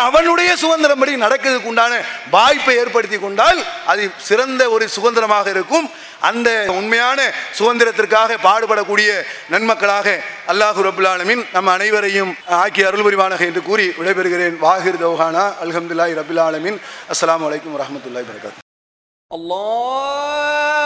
அவனுடைய சுதந்திரம் படி நடக்கிறதுக்கு உண்டான வாய்ப்பை ஏற்படுத்தி கொண்டால் அது சிறந்த ஒரு சுதந்திரமாக இருக்கும். அந்த உண்மையான சுதந்திரத்திற்காக பாடுபடக்கூடிய நன்மக்களாக அல்லாஹு ரப்புல் ஆலமீன் நம்ம அனைவரையும் ஆக்கி அருள் புரிவானாக என்று கூறி விடைபெறுகிறேன். வாஹிர் தௌஹானா அல்ஹம்துலில்லாஹி ரப்பில் ஆலமீன். அஸ்ஸலாமு அலைக்கும் வரஹ்மத்துல்லாஹி வபரகாத்துஹு. அல்லாஹ்